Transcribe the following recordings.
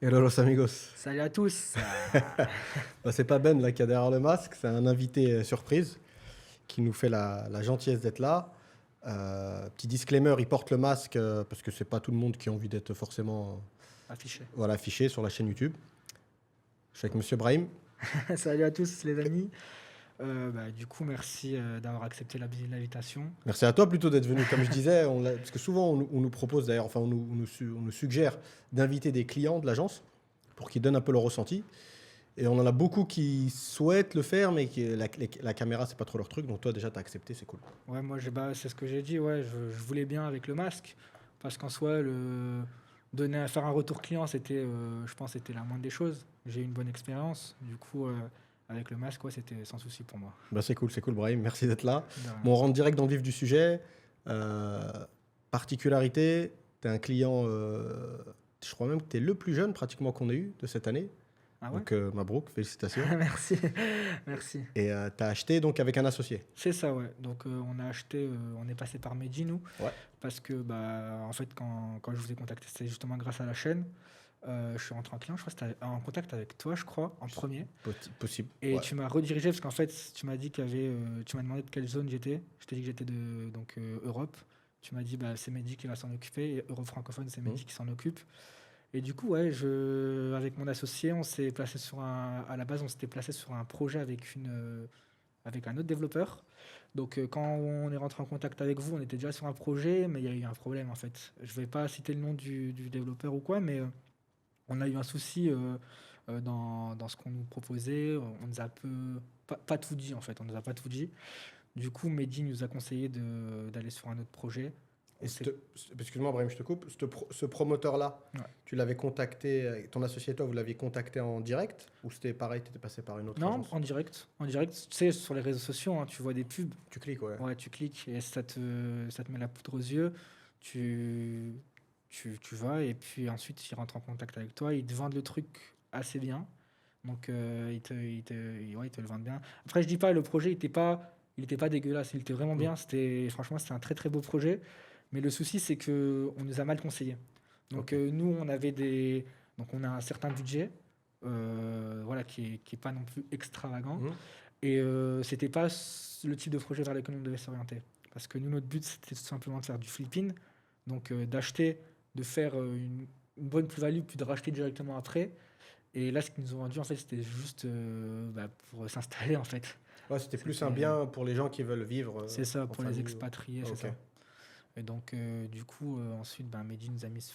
Hello los amigos. Salut à tous. Bah, c'est pas Ben là qui est derrière le masque, c'est un invité surprise qui nous fait la gentillesse d'être là. Petit disclaimer, il porte le masque parce que c'est pas tout le monde qui a envie d'être forcément Affiché. voilà, affiché sur la chaîne YouTube. Je suis avec Monsieur Brahim. Salut à tous les amis. Du coup, merci d'avoir accepté l'invitation. Merci à toi plutôt d'être venu. Comme je disais, parce que souvent on nous propose d'ailleurs, enfin on nous suggère d'inviter des clients de l'agence pour qu'ils donnent un peu leur ressenti. Et on en a beaucoup qui souhaitent le faire, mais la caméra, c'est pas trop leur truc. Donc toi, déjà, tu as accepté, c'est cool. Ouais, moi, c'est ce que j'ai dit. Ouais, je voulais bien avec le masque parce qu'en soi, faire un retour client, je pense, c'était la moindre des choses. J'ai eu une bonne expérience. Du coup, avec le masque, ouais, c'était sans souci pour moi. Bah, c'est cool, Brahim. Merci d'être là. De rien. Bon, on rentre direct dans le vif du sujet. Particularité, tu es un client, je crois même que tu es le plus jeune pratiquement qu'on ait eu de cette année. Ah ouais? Donc, Mabrouk, félicitations. Merci. Merci. Et tu as acheté donc avec un associé. C'est ça, ouais. Donc, on a acheté, on est passé par Mehdi, nous. Ouais. Parce que, en fait, quand je vous ai contacté, c'était justement grâce à la chaîne. Je suis rentré en client, je crois que c'était en contact avec toi, je crois, en premier. Possible. Et Ouais. tu m'as redirigé parce qu'en fait, tu m'as dit tu m'as demandé de quelle zone j'étais. Je t'ai dit que j'étais Europe. Tu m'as dit, c'est Mehdi qui va s'en occuper. Et Europe francophone, c'est Mehdi qui s'en occupe. Et du coup, ouais, avec mon associé, on s'est placé à la base, on s'était placé sur un projet avec un autre développeur. Donc, quand on est rentré en contact avec vous, on était déjà sur un projet, mais il y a eu un problème en fait. Je vais pas citer le nom du développeur ou quoi, mais on a eu un souci dans ce qu'on nous proposait. On nous a pas tout dit en fait. On nous a pas tout dit. Du coup, Mehdi nous a conseillé d'aller sur un autre projet. Et excuse-moi, Brahim, je te coupe. Ce promoteur-là, Ouais. tu l'avais contacté, ton associé et toi, vous l'aviez contacté en direct ou c'était pareil, tu étais passé par une autre Non, agence? en direct. En direct, tu sais, sur les réseaux sociaux, hein, tu vois des pubs. Tu cliques, ouais. Ouais, tu cliques et ça te met la poudre aux yeux. Tu, tu vas et puis ensuite, ils rentrent en contact avec toi. Ils te vendent le truc assez bien. Donc, ouais, ils te le vendent bien. Après, je dis pas, le projet, il était pas dégueulasse. Il était vraiment bien. Franchement, c'était un très très beau projet. Mais le souci, c'est que on nous a mal conseillé. Donc, Ok. nous, donc on a un certain budget, voilà, qui est pas non plus extravagant. Mhm. Et c'était pas le type de projet vers lequel on devait s'orienter. Parce que nous, notre but, c'était tout simplement de faire du flipping. Donc, d'acheter, de faire une bonne plus-value, puis de racheter directement après. Et là, ce qu'ils nous ont vendu, en fait, c'était juste pour s'installer, en fait. Ouais, c'était plus un C'était- bien pour les gens qui veulent vivre C'est ça, en pour les famille. expatriés, Ah, c'est ok. ça. Et donc, du coup, ensuite, Mehdi nous a mis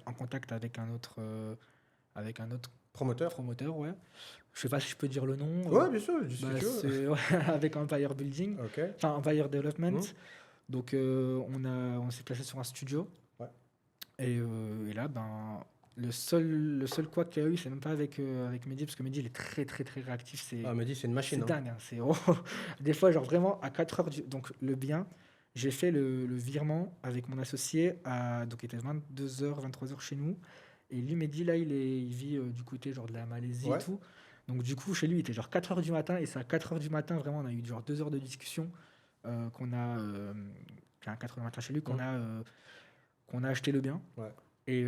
en contact avec un autre Promoteur? promoteur, ouais. Je sais pas si je peux dire le nom. Ouais, bien sûr, dis ce que tu veux. C'est ouais, avec Empire Building, Ok. enfin Empire Development. Mhm. Donc, on s'est placé sur un studio. Ouais. Et là, le seul quoi qu'il y a eu, c'est même pas avec Mehdi, parce que Mehdi, il est très, très, très réactif. Ah, me dit, c'est une machine. C'est Hein. dingue. Hein, des fois, genre vraiment, à 4 heures Donc, le bien, j'ai fait le virement avec mon associé donc il était 22 h 23 h chez nous. Et lui, Mehdi, là, il vit du côté genre de la Malaisie Ouais. et tout. Donc, du coup, chez lui, il était genre 4 heures du matin. Et c'est à 4 heures du matin, vraiment, on a eu genre 2 heures de discussion à 4 heures du matin chez lui, qu'on a acheté le bien. Ouais. Et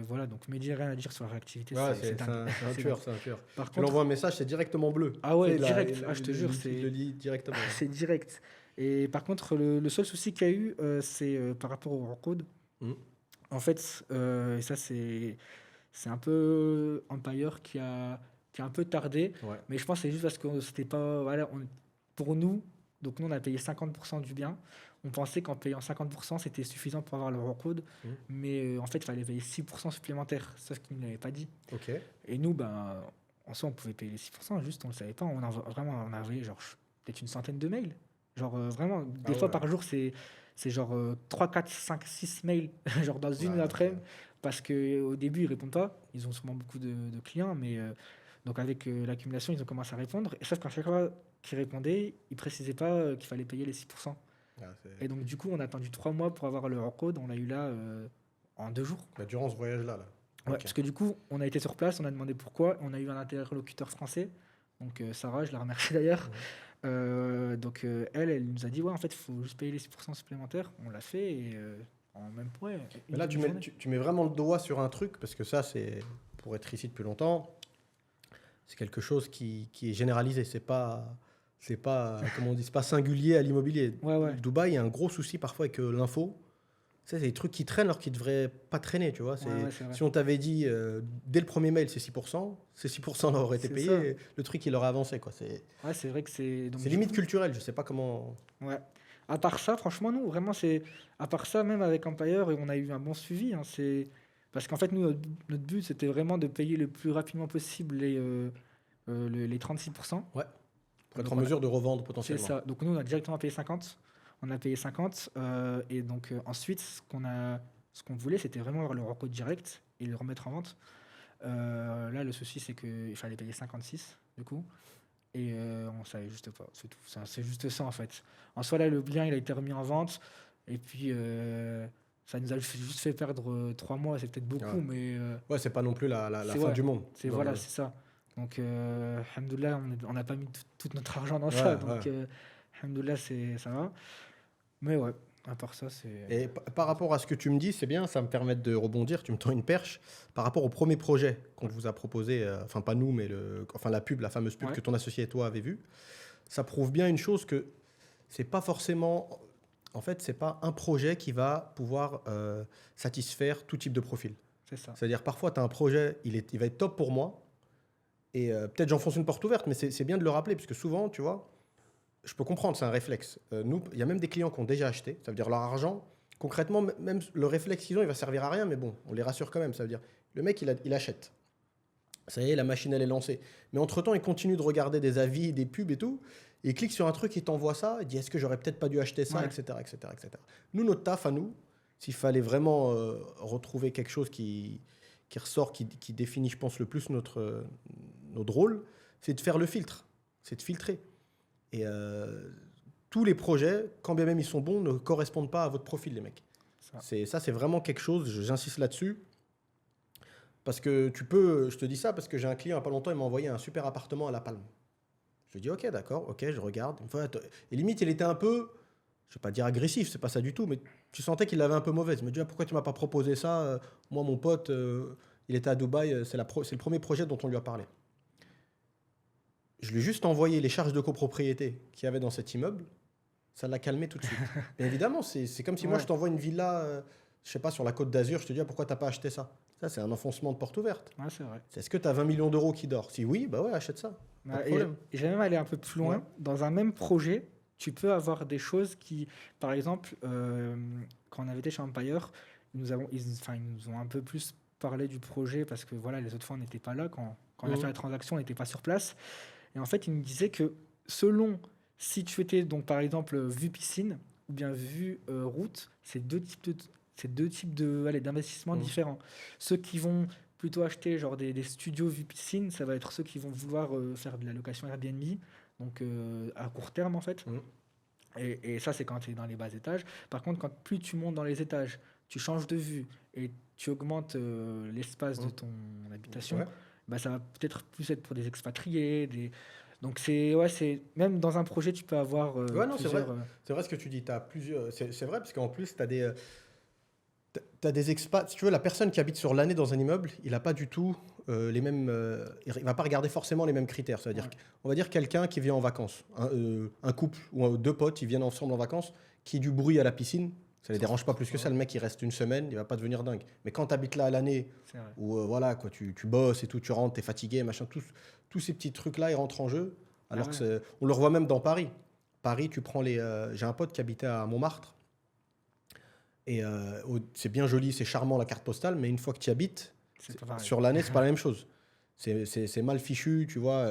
voilà, donc Mehdi, rien à dire sur la réactivité. Ouais, c'est dingue. c'est un C'est tueur, dingue. c'est un tueur. Par Tu contre, l'envoies un message, c'est directement bleu. ah ouais, Tu sais, direct. Ah, je te jure, il le lit directement. c'est direct. Et par contre, le seul souci qu'il y a eu, c'est par rapport au code. Mhm. En fait, et ça, c'est un peu Empire qui a un peu tardé. Ouais. Mais je pense que c'est juste parce que c'était pas. Voilà, pour nous, donc nous, on a payé 50% du bien. On pensait qu'en payant 50%, c'était suffisant pour avoir le code. Mhm. Mais en fait, il fallait payer 6% supplémentaires. Sauf qu'ils ne l'avaient pas dit. Ok. Et nous, en soi, on pouvait payer les 6%, juste on le savait pas. Vraiment, on avait genre peut-être une centaine de mails. Genre vraiment, des fois ouais. par jour, c'est genre 3, 4, 5, 6 mails, genre dans une Ouais, après-midi. Parce qu'au début, ils répondent pas. Ils ont sûrement beaucoup de clients, mais donc avec l'accumulation, ils ont commencé à répondre. Et sauf qu'à chaque fois qu'ils répondaient, ils précisaient pas qu'il fallait payer les 6%. Et donc, du coup, on a attendu 3 mois pour avoir le code. On l'a eu là en 2 jours. Bah, durant ce voyage-là. Là. Ouais, Ok. parce que du coup, on a été sur place, on a demandé pourquoi. On a eu un interlocuteur français. Donc, Sarah, je la remercie d'ailleurs. Donc, elle nous a dit, ouais, en fait, il faut juste payer les 6% supplémentaires. On l'a fait et en même ouais, Mais une là, demi-journée. tu mets vraiment le doigt sur un truc, parce que ça, c'est pour être ici depuis longtemps, c'est quelque chose qui est généralisé. C'est pas, comment on dit, c'est pas singulier à l'immobilier. Ouais, ouais. Dubaï, il y a un gros souci parfois avec l'info. Tu sais, c'est des trucs qui traînent alors qu'ils devraient pas traîner, tu vois. Ouais, ouais, c'est vrai. Si on t'avait dit dès le premier mail, c'est 6%, ces 6% là auraient été C'est payés, ça. et le truc, il aurait avancé, quoi. Ouais, c'est vrai que c'est. Donc, C'est du limite coup, culturel, je sais pas comment. ouais. À part ça, franchement, nous, vraiment, c'est. À part ça, même avec Empire, on a eu un bon suivi. Hein, c'est. Parce qu'en fait, nous, notre but, c'était vraiment de payer le plus rapidement possible les 36%. Ouais, pour être Donc, en mesure de revendre c'est potentiellement. ça. Donc, nous, on a directement payé 50. On a payé 50. Et donc, ensuite, ce qu'on voulait, c'était vraiment avoir le reco direct et le remettre en vente. Là, le souci, c'est qu'il fallait payer 56, du coup. Et on savait juste pas, c'est tout. C'est juste ça en fait. En soi, là, le bien, il a été remis en vente. Et puis, ça nous a juste fait perdre 3 mois. C'est peut-être beaucoup, Ouais. mais Ouais, c'est pas non plus la c'est fin ouais. du monde. C'est dans voilà, le- c'est ça. Donc, alhamdoulilah, on n'a pas mis tout notre argent dans ça. Ouais, ouais. Donc, alhamdoulilah, ça va. Mais ouais, à part ça, c'est. Et par rapport à ce que tu me dis, c'est bien, ça me permet de rebondir, tu me tends une perche. Par rapport au premier projet qu'on vous a proposé, enfin pas nous, mais enfin la pub, la fameuse pub Ouais. que ton associé et toi avez vue, ça prouve bien une chose que c'est pas forcément, en fait, c'est pas un projet qui va pouvoir satisfaire tout type de profil. C'est ça. C'est-à-dire parfois tu as un projet, il va être top pour moi, et peut-être j'enfonce une porte ouverte, mais c'est bien de le rappeler, parce que souvent, tu vois, je peux comprendre, c'est un réflexe. Nous, il y a même des clients qui ont déjà acheté, ça veut dire leur argent. Concrètement, même le réflexe qu'ils ont, il va servir à rien, mais bon, on les rassure quand même. Ça veut dire, le mec, il achète. Ça y est, la machine, elle est lancée. Mais entre-temps, il continue de regarder des avis, des pubs et tout. Et il clique sur un truc, il t'envoie ça, il dit, est-ce que j'aurais peut-être pas dû acheter ça, Ouais. etc., etc., etc. Nous, notre taf à nous, s'il fallait vraiment retrouver quelque chose qui ressort, qui définit, je pense, le plus notre rôle, c'est de faire le filtre, c'est de filtrer. Et tous les projets, quand bien même ils sont bons, ne correspondent pas à votre profil, les mecs. Ça. C'est vraiment quelque chose, j'insiste là-dessus. Parce que je te dis ça parce que j'ai un client il n'y a pas longtemps, il m'a envoyé un super appartement à La Palme. Je lui dis, ok, d'accord, ok, je regarde. Et limite, il était un peu, je ne vais pas dire agressif, c'est pas ça du tout, mais tu sentais qu'il l'avait un peu mauvaise. Il me dit, ah, pourquoi tu m'as pas proposé ça? Moi, mon pote, il était à Dubaï, c'est le premier projet dont on lui a parlé. Je lui ai juste envoyé les charges de copropriété qu'il y avait dans cet immeuble. Ça l'a calmé tout de suite. Mais évidemment, c'est comme si moi, Ouais. je t'envoie une villa, je sais pas, sur la Côte d'Azur, je te dis, ah, pourquoi t'as pas acheté ça? Ça, c'est un enfoncement de porte ouverte. Ouais, c'est vrai. Est-ce que tu as 20 millions d'euros qui dort? Si oui, bah ouais, achète ça. Pas de Ouais, problème. et j'vais même aller un peu plus loin. Ouais. Dans un même projet, tu peux avoir des choses qui, par exemple, quand on avait été chez Empire, enfin, ils nous ont un peu plus parlé du projet parce que voilà, les autres fois, on n'était pas là. Quand on a fait la transaction, on n'était pas sur place. Et en fait, ils nous disaient que selon si tu étais, donc, par exemple, vue piscine ou bien vue route, c'est deux types allez, d'investissements différents. Ceux qui vont plutôt acheter genre des studios vue piscine, ça va être ceux qui vont vouloir faire de la location Airbnb, donc à court terme en fait. Et ça, c'est quand tu es dans les bas étages. Par contre, quand plus tu montes dans les étages, tu changes de vue et tu augmentes l'espace de ton habitation, Ouais. bah, ça va peut-être plus être pour des expatriés. Donc, c'est même dans un projet, tu peux avoir Ouais, non, c'est vrai. plusieurs. C'est vrai ce que tu dis. T'as plusieurs... C'est vrai, parce qu'en plus, t'as des expats. Si tu veux, la personne qui habite sur l'année dans un immeuble, il n'a pas du tout les mêmes. Il va pas regarder forcément les mêmes critères. C'est-à-dire, Ouais. on va dire quelqu'un qui vient en vacances, un couple ou deux potes, ils viennent ensemble en vacances, qui ait du bruit à la piscine, ça les dérange pas plus que ça. Le mec, il reste une semaine, il va pas devenir dingue. Mais quand tu habites là à l'année, C'est vrai. où voilà, quoi, tu bosses et tout, tu rentres, tu es fatigué, machin, tous ces petits trucs-là, ils rentrent en jeu. Alors Ah que ouais. on le revoit même dans Paris. Paris, tu prends j'ai un pote qui habitait à Montmartre. Et c'est bien joli, c'est charmant la carte postale, mais une fois que tu y habites, C'est pas pareil. sur l'année, c'est pas la même chose. C'est mal fichu, tu vois.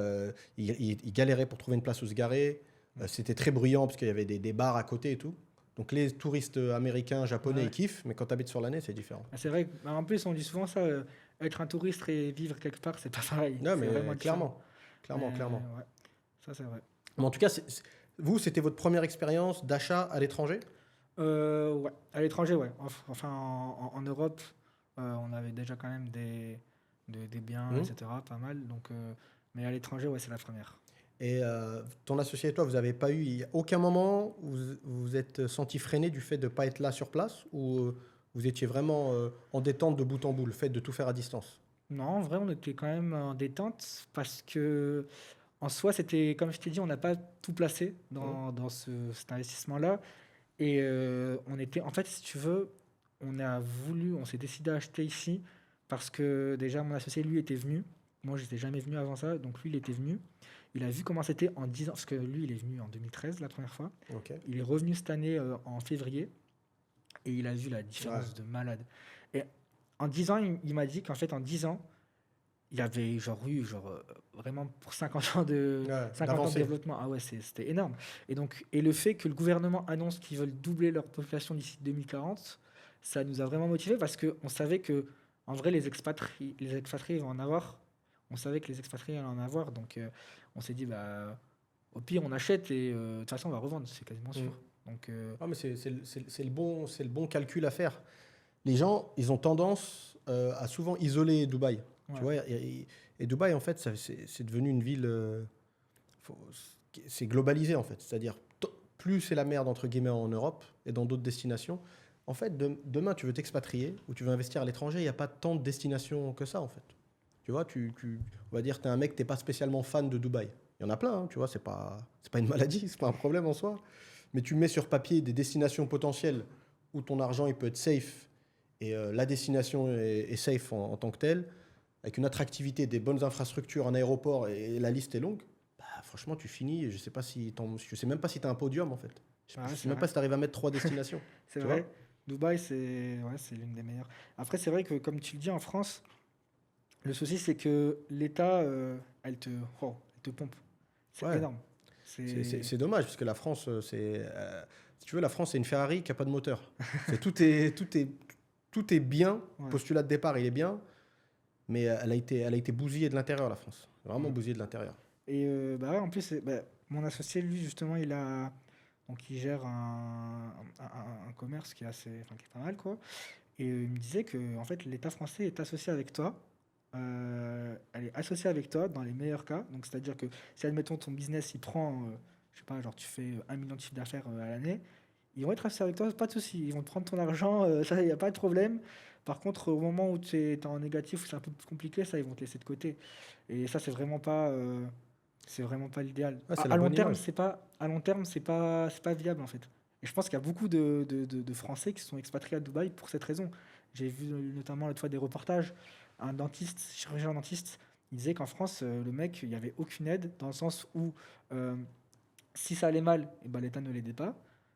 Il galérait pour trouver une place où se garer. C'était très bruyant parce qu'il y avait des bars à côté et tout. Donc les touristes américains, japonais, Ouais. ils kiffent, mais quand tu habites sur l'année, c'est différent. Ah, c'est vrai. En plus, on dit souvent ça. Être un touriste et vivre quelque part, c'est pas pareil. Non, C'est mais vraiment différent. clairement. Ouais. Ça, c'est vrai. Mais en tout cas, vous, c'était votre première expérience d'achat à l'étranger? Ouais. À l'étranger, ouais. Enfin, en Europe, on avait déjà quand même des biens, etc. Pas mal. Donc, mais à l'étranger, ouais, c'est la première. Et ton associé et toi, vous n'avez pas eu, aucun moment où vous vous êtes senti freiné du fait de ne pas être là sur place? Ou vous étiez vraiment en détente de bout en bout, le fait de tout faire à distance? Non, en vrai, on était quand même en détente parce que en soi, c'était, comme je t'ai dit, on n'a pas tout placé Mmh. dans cet investissement-là. Et on était, en fait, si tu veux, on s'est décidé à acheter ici parce que déjà, mon associé, lui, était venu. Moi, je n'étais jamais venu avant ça, donc lui, il était venu. Il a vu comment c'était en 10 ans, parce que lui, il est venu en 2013 la première fois. Ok. Il est revenu cette année en février et il a vu la Ouais. différence de malade. Et en 10 ans, il m'a dit qu'en fait, en 10 ans, il y avait vraiment pour 50 ans Ouais, 50 ans de d'avancer. développement. Ah ouais, c'était énorme. Et le fait que le gouvernement annonce qu'ils veulent doubler leur population d'ici 2040, ça nous a vraiment motivés parce qu'on savait que, en vrai, les expatriés vont en avoir. On savait que les expatriés allaient en avoir. Donc, on s'est dit, bah, au pire, on achète et de toute façon, on va revendre, c'est quasiment Mmh. sûr. Donc, Ah, mais c'est le bon calcul à faire. Les gens, ils ont tendance à souvent isoler Dubaï. Tu ouais, vois, et Dubaï, en fait, c'est devenu une ville. Faut- c'est globalisé, en fait. C'est-à-dire, plus c'est la merde, entre guillemets, en Europe et dans d'autres destinations. En fait, demain, tu veux t'expatrier ou tu veux investir à l'étranger, il n'y a pas tant de destinations que ça, en fait. Tu vois, on va dire, tu es un mec, tu n'es pas spécialement fan de Dubaï. Il y en a plein, hein, tu vois, c'est pas une maladie, c'est pas un problème en soi. Mais tu mets sur papier des destinations potentielles où ton argent il peut être safe et la destination est safe en tant que telle, avec une attractivité, des bonnes infrastructures, un aéroport et la liste est longue, bah, franchement, tu finis. Je sais même pas si tu as un podium en fait. bah Je ouais, sais c'est même pas vrai. si tu arrives à mettre 3 destinations. C'est Tu vois? vrai. Dubaï, c'est l'une des meilleures. Après, c'est vrai que, comme tu le dis, en France, le souci, c'est que l'État, elle te pompe. C'est Ouais, énorme. C'est c'est dommage parce que la France, si tu veux, la France, c'est une Ferrari qui a pas de moteur. Tout est bien. Le ouais, postulat de départ, il est bien, mais elle a été bousillée de l'intérieur, la France. Vraiment ouais. bousillée de l'intérieur. Et bah ouais, en plus, bah, mon associé, lui, justement, il gère un commerce qui est qui est pas mal, quoi. Et il me disait que, en fait, l'État français est associé avec toi. Elle est associée avec toi dans les meilleurs cas. Donc, c'est-à-dire que si, admettons, ton business, il prend, je sais pas, genre, tu fais 1 million de chiffre d'affaires à l'année, ils vont être associés avec toi, pas de souci. Ils vont te prendre ton argent, ça, il n'y a pas de problème. Par contre, au moment où tu es en négatif, où c'est un peu plus compliqué, ça, ils vont te laisser de côté. Et ça, c'est vraiment pas l'idéal. Ouais, c'est À la long bonne terme, image. c'est pas viable, en fait. Et je pense qu'il y a beaucoup de Français qui sont expatriés à Dubaï pour cette raison. J'ai vu notamment l'autre fois des reportages, un dentiste, chirurgien dentiste, il disait qu'en France, le mec, il n'y avait aucune aide, dans le sens où euh, si ça allait mal, eh ben, l'État ne l'aidait pas.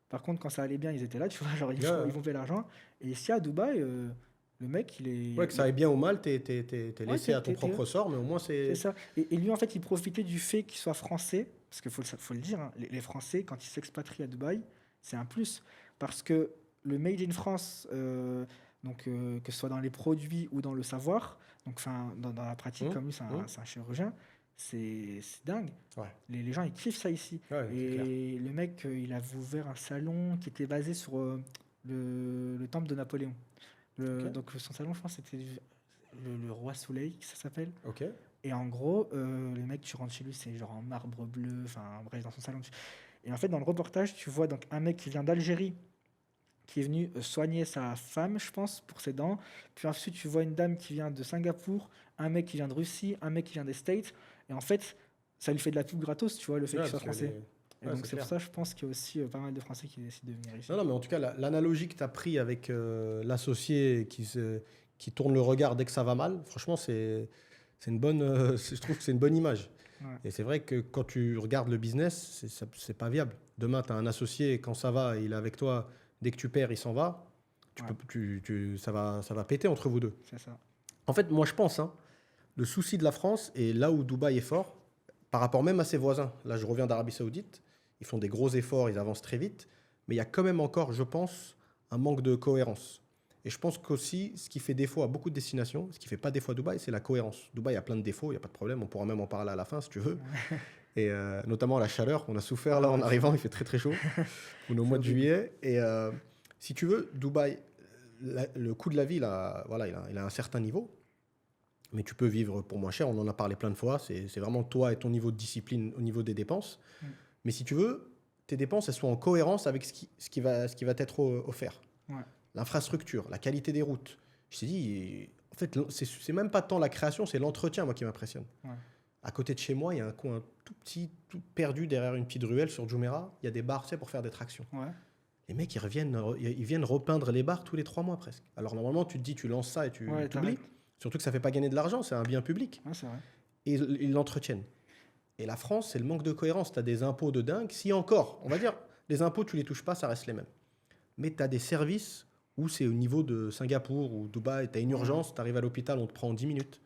Par contre, quand ça allait bien, ils étaient là, tu vois, genre Ouais, ouais. ils vont payer l'argent. Et ici à Dubaï, le mec, Ouais, que ça aille bien ou mal, t'es ouais, laissé à ton propre sort, mais au moins c'est c'est. ça. Et lui, en fait, il profitait du fait qu'il soit français, parce qu'il faut le dire, hein, les Français, quand ils s'expatrient à Dubaï, c'est un plus. Parce que le Made in France, que ce soit dans les produits ou dans le savoir, donc, enfin, dans la pratique, Hum, comme lui, hum. c'est un chirurgien, c'est dingue. Ouais, Les gens, ils kiffent ça ici. ouais, c'est clair. Et le mec, il avait ouvert un salon qui était basé sur le temple de Napoléon. Ok, Donc, son salon, je pense, c'était le Roi Soleil, ça s'appelle. ok. Et en gros, le mec, tu rentres chez lui, c'est genre en marbre bleu, enfin bref, dans son salon. Et en fait, dans le reportage, tu vois donc un mec qui vient d'Algérie, qui est venu soigner sa femme, je pense, pour ses dents. Puis ensuite, tu vois une dame qui vient de Singapour, un mec qui vient de Russie, un mec qui vient des States. Et en fait, ça lui fait de la pub gratos, tu vois, le fait Ouais, qu'il soit parce que français. Et ouais, donc, c'est c'est pour clair. ça, je pense qu'il y a aussi pas mal de Français qui décident de venir Non, ici. non, mais en tout cas, l'analogie que tu as pris avec l'associé qui tourne le regard dès que ça va mal, franchement, c'est une bonne, je trouve que c'est une bonne image. Ouais, Et c'est vrai que quand tu regardes le business, c'est pas viable. Demain, tu as un associé, quand ça va, il est avec toi. Dès que tu perds, il s'en va. ouais, Ça va péter entre vous deux. c'est ça. En fait, moi, je pense, hein, le souci de la France, et là où Dubaï est fort, par rapport même à ses voisins, là, je reviens d'Arabie Saoudite, ils font des gros efforts, ils avancent très vite, mais il y a quand même encore, je pense, un manque de cohérence. Et je pense qu'aussi, ce qui fait défaut à beaucoup de destinations, ce qui fait pas défaut à Dubaï, c'est la cohérence. Dubaï a plein de défauts, il n'y a pas de problème, on pourra même en parler à la fin si tu veux. Ouais. Et notamment la chaleur, on a souffert là Ah en ouais, arrivant, il fait très très chaud. On est au c'est mois de horrible. juillet. Et si tu veux, Dubaï, le coût de la vie, là, voilà, il a un certain niveau. Mais tu peux vivre pour moins cher, on en a parlé plein de fois. C'est vraiment toi et ton niveau de discipline au niveau des dépenses. Mm. Mais si tu veux, tes dépenses, elles soient en cohérence avec ce qui va t'être offert. Ouais, l'infrastructure, la qualité des routes. Je t'ai dit, en fait, c'est même pas tant la création, c'est l'entretien, moi, qui m'impressionne. Ouais. À côté de chez moi, il y a un coin tout petit, tout perdu derrière une petite ruelle sur Jumeirah. Il y a des bars, tu sais, pour faire des tractions. Ouais. Les mecs, ils viennent repeindre les bars tous les 3 mois presque. Alors normalement, tu te dis, tu lances ça et tu Ouais, t'oublies. t'arrêtes. Surtout que ça fait pas gagner de l'argent, c'est un bien public. Ouais, c'est vrai. Et ils l'entretiennent. Et la France, c'est le manque de cohérence. Tu as des impôts de dingue. Si encore, on va dire, les impôts, tu les touches pas, ça reste les mêmes. Mais tu as des services où c'est au niveau de Singapour ou Dubaï, tu as une urgence, tu arrives à l'hôpital, on te prend en 10 minutes.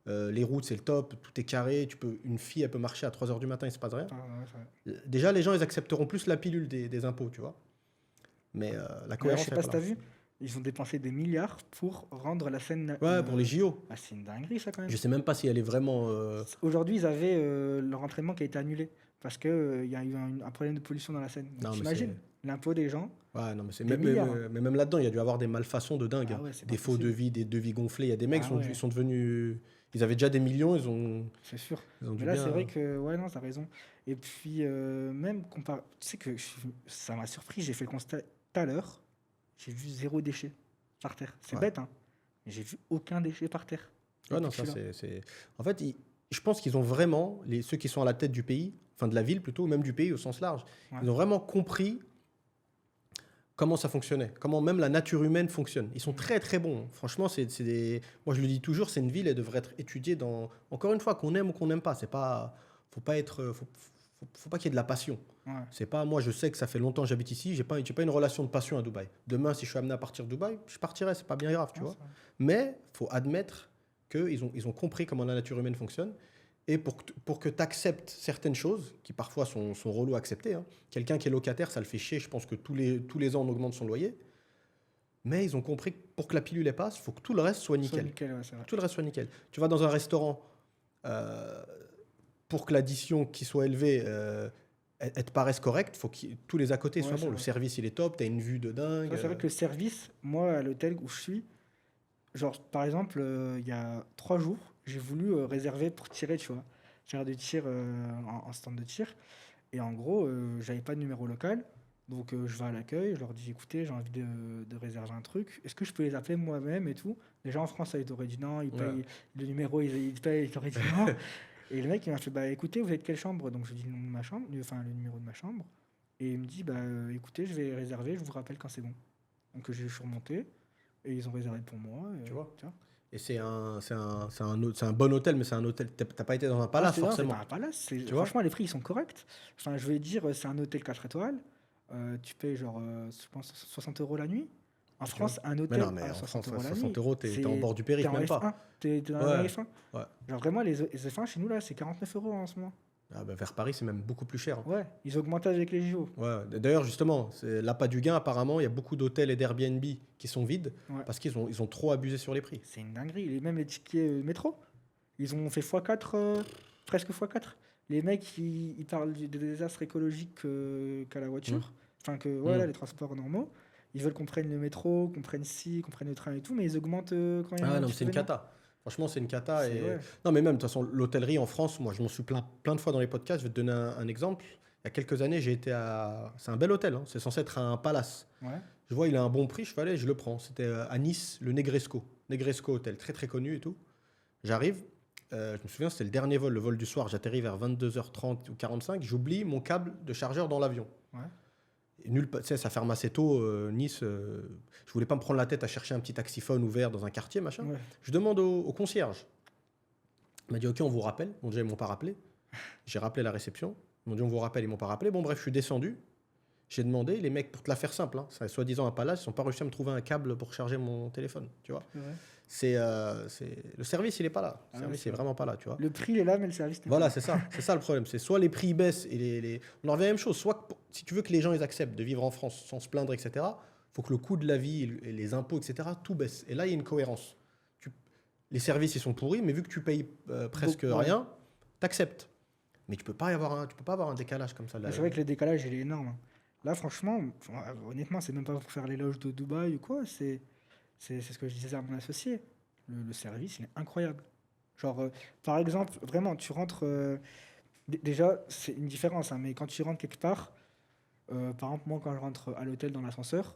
Les routes, c'est le top, tout est carré. Une fille, elle peut marcher à 3 h du matin, il se passe rien. Ah, ouais, c'est vrai. Déjà, les gens, ils accepteront plus la pilule des impôts, tu vois. Mais la Ouais, je cohérence, sais elle pas est si pas t'as là. vu, ils ont dépensé des milliards pour rendre la scène. Ouais, pour les JO. Ah, c'est une dinguerie, ça, quand même. Je sais même pas si elle est vraiment. Aujourd'hui, ils avaient leur entraînement qui a été annulé parce qu'il y a eu un problème de pollution dans la Seine. Non, Donc, mais t'imagines l'impôt des gens. Ouais, non, mais c'est Des même, milliards, mais même là-dedans, il y a dû avoir des malfaçons de dingue. Ah Hein. ouais, c'est Des pas faux possible. devis, des devis gonflés. Il y a des mecs, Ah ouais. ils sont devenus. Ils avaient déjà des millions, C'est sûr. ils ont dû Mais là, bien. c'est vrai que, ouais, non, t'as raison. Et puis, même, tu sais que ça m'a surpris, j'ai fait le constat tout à l'heure, j'ai vu 0 déchet par terre. C'est Ouais. bête, hein, mais j'ai vu aucun déchet par terre. Ouais, non, Depuis que ça, je suis là. c'est. En fait, je pense qu'ils ont vraiment, ceux qui sont à la tête du pays, enfin de la ville plutôt, ou même du pays au sens large, Ouais. ils ont vraiment compris comment ça fonctionnait, comment même la nature humaine fonctionne. Ils sont très très bons. Franchement, c'est des. Moi, je le dis toujours, c'est une ville, elle devrait être étudiée dans. Encore une fois, qu'on aime ou qu'on n'aime pas. C'est pas. Faut pas être. Faut pas qu'il y ait de la passion. Ouais. C'est pas. Moi, je sais que ça fait longtemps que j'habite ici. J'ai pas une relation de passion à Dubaï. Demain, si je suis amené à partir de Dubaï, je partirai. C'est pas bien grave, tu Ouais, vois. c'est vrai. Mais faut admettre qu'ils ont compris comment la nature humaine fonctionne. Et pour que tu acceptes certaines choses, qui parfois sont relous à accepter, hein. Quelqu'un qui est locataire, ça le fait chier. Je pense que tous les ans, on augmente son loyer. Mais ils ont compris que pour que la pilule elle passe, il faut que tout le reste soit Soit nickel. nickel, ouais, c'est vrai. Tout le reste soit nickel. Tu vas dans un restaurant, pour que l'addition qui soit élevée, elle te paraisse correcte, il faut que tous les à côté Ouais, soient c'est bons. Le vrai. service, il est top, tu as une vue de dingue. Ça, c'est vrai que le service, moi, à l'hôtel où je suis, genre, par exemple, il y a 3 jours, j'ai voulu réserver pour tirer, tu vois. Faire du tir en stand de tir. Et en gros, j'avais pas de numéro local. Donc, je vais à l'accueil, je leur dis, écoutez, j'ai envie de réserver un truc. Est-ce que je peux les appeler moi-même et tout? Déjà, en France, ils t'auraient dit non, ils payent Ouais. le numéro, ils payent, ils t'auraient dit non. Et le mec, il m'a fait, bah écoutez, vous êtes quelle chambre? Donc, je lui dis le nom de ma chambre, enfin, le numéro de ma chambre. Et il me dit, bah écoutez, je vais réserver, je vous rappelle quand c'est bon. Donc, je suis remonté. Et ils ont réservé pour moi. Tu vois. Et c'est un bon hôtel, mais c'est un hôtel. T'as pas été dans un palace, Non, forcément. c'est pas un palace. Tu vois. Franchement, les prix, ils sont corrects. Enfin, je vais dire, c'est un hôtel 4 étoiles. Tu payes genre, je pense, 60 € la nuit. En Tu France, un Mais hôtel non, mais à en 60 France, € la 60 nuit. €, t'es c'est- en bord du T'es périph', en même F1. pas. T'es dans Ouais. la F1. Ouais. Genre, vraiment, les F1 chez nous, là, c'est 49 € en ce moment. Ah bah, vers Paris, c'est même beaucoup plus cher. Hein. Ouais, ils augmentent avec les JO. Ouais. D'ailleurs, justement, c'est l'appât du gain, apparemment, il y a beaucoup d'hôtels et d'Airbnb qui sont vides Ouais. parce qu'ils ont trop abusé sur les prix. C'est une dinguerie. Et même les tickets métro, ils ont fait x4, presque x4. Les mecs, ils parlent des désastres écologiques qu'à la voiture. Enfin, que voilà, les transports normaux. Ils veulent qu'on prenne le métro, qu'on prenne qu'on prenne le train et tout, mais ils augmentent quand il y a Ah un non, petit c'est une événement. cata. Franchement, c'est une cata. C'est- Et... ouais. Non, mais même, de toute façon, l'hôtellerie en France, moi, je m'en suis plaint plein de fois dans les podcasts. Je vais te donner un exemple. Il y a quelques années, j'ai été à. C'est un bel hôtel, hein. C'est censé être un palace. Ouais. Je vois, il a un bon prix, je fais aller, je le prends. C'était à Nice, le Negresco. Negresco Hôtel, très très connu et tout. J'arrive, je me souviens, c'était le dernier vol, le vol du soir. J'atterris vers 22h30 ou 45. J'oublie mon câble de chargeur dans l'avion. Ouais. Et tu sais, ça ferme assez tôt, Nice. Je voulais pas me prendre la tête à chercher un petit taxiphone ouvert dans un quartier, machin. Ouais. Je demande au concierge. Il m'a dit, OK, on vous rappelle. Bon, déjà, ils m'ont pas rappelé. J'ai rappelé la réception. Ils m'ont dit, on vous rappelle, ils m'ont pas rappelé. Bon, bref, je suis descendu. J'ai demandé, les mecs, pour te la faire simple, hein, c'est soi-disant un palace, ils n'ont pas réussi à me trouver un câble pour charger mon téléphone, tu vois. Ouais. Le service, il est pas là. Le Ah service, ouais, c'est est vraiment pas là, tu vois. Le prix, il est là, mais le service n'est Voilà, pas c'est ça le problème. C'est soit les prix baissent et on en revient à la même chose. Soit si tu veux que les gens ils acceptent de vivre en France sans se plaindre, etc., il faut que le coût de la vie et les impôts, etc., tout baisse. Et là, il y a une cohérence. Les services, ils sont pourris, mais vu que tu payes presque Beaucoup, ouais. rien, t'acceptes. Mais tu peux pas avoir un décalage comme ça. Là. Mais c'est vrai que le décalage, il est énorme. Hein. Là, franchement, honnêtement, c'est même pas pour faire l'éloge de Dubaï ou quoi. C'est ce que je disais à mon associé. Le service, il est incroyable. Genre, par exemple, vraiment, tu rentres. Déjà, c'est une différence, hein, mais quand tu rentres quelque part, par exemple, moi, quand je rentre à l'hôtel dans l'ascenseur,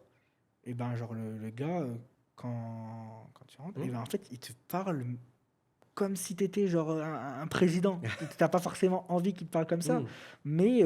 Et ben, genre, le gars, quand tu rentres, et ben, en fait, il te parle comme si tu étais genre un président. Tu n'as pas forcément envie qu'il te parle comme ça, Hmm. mais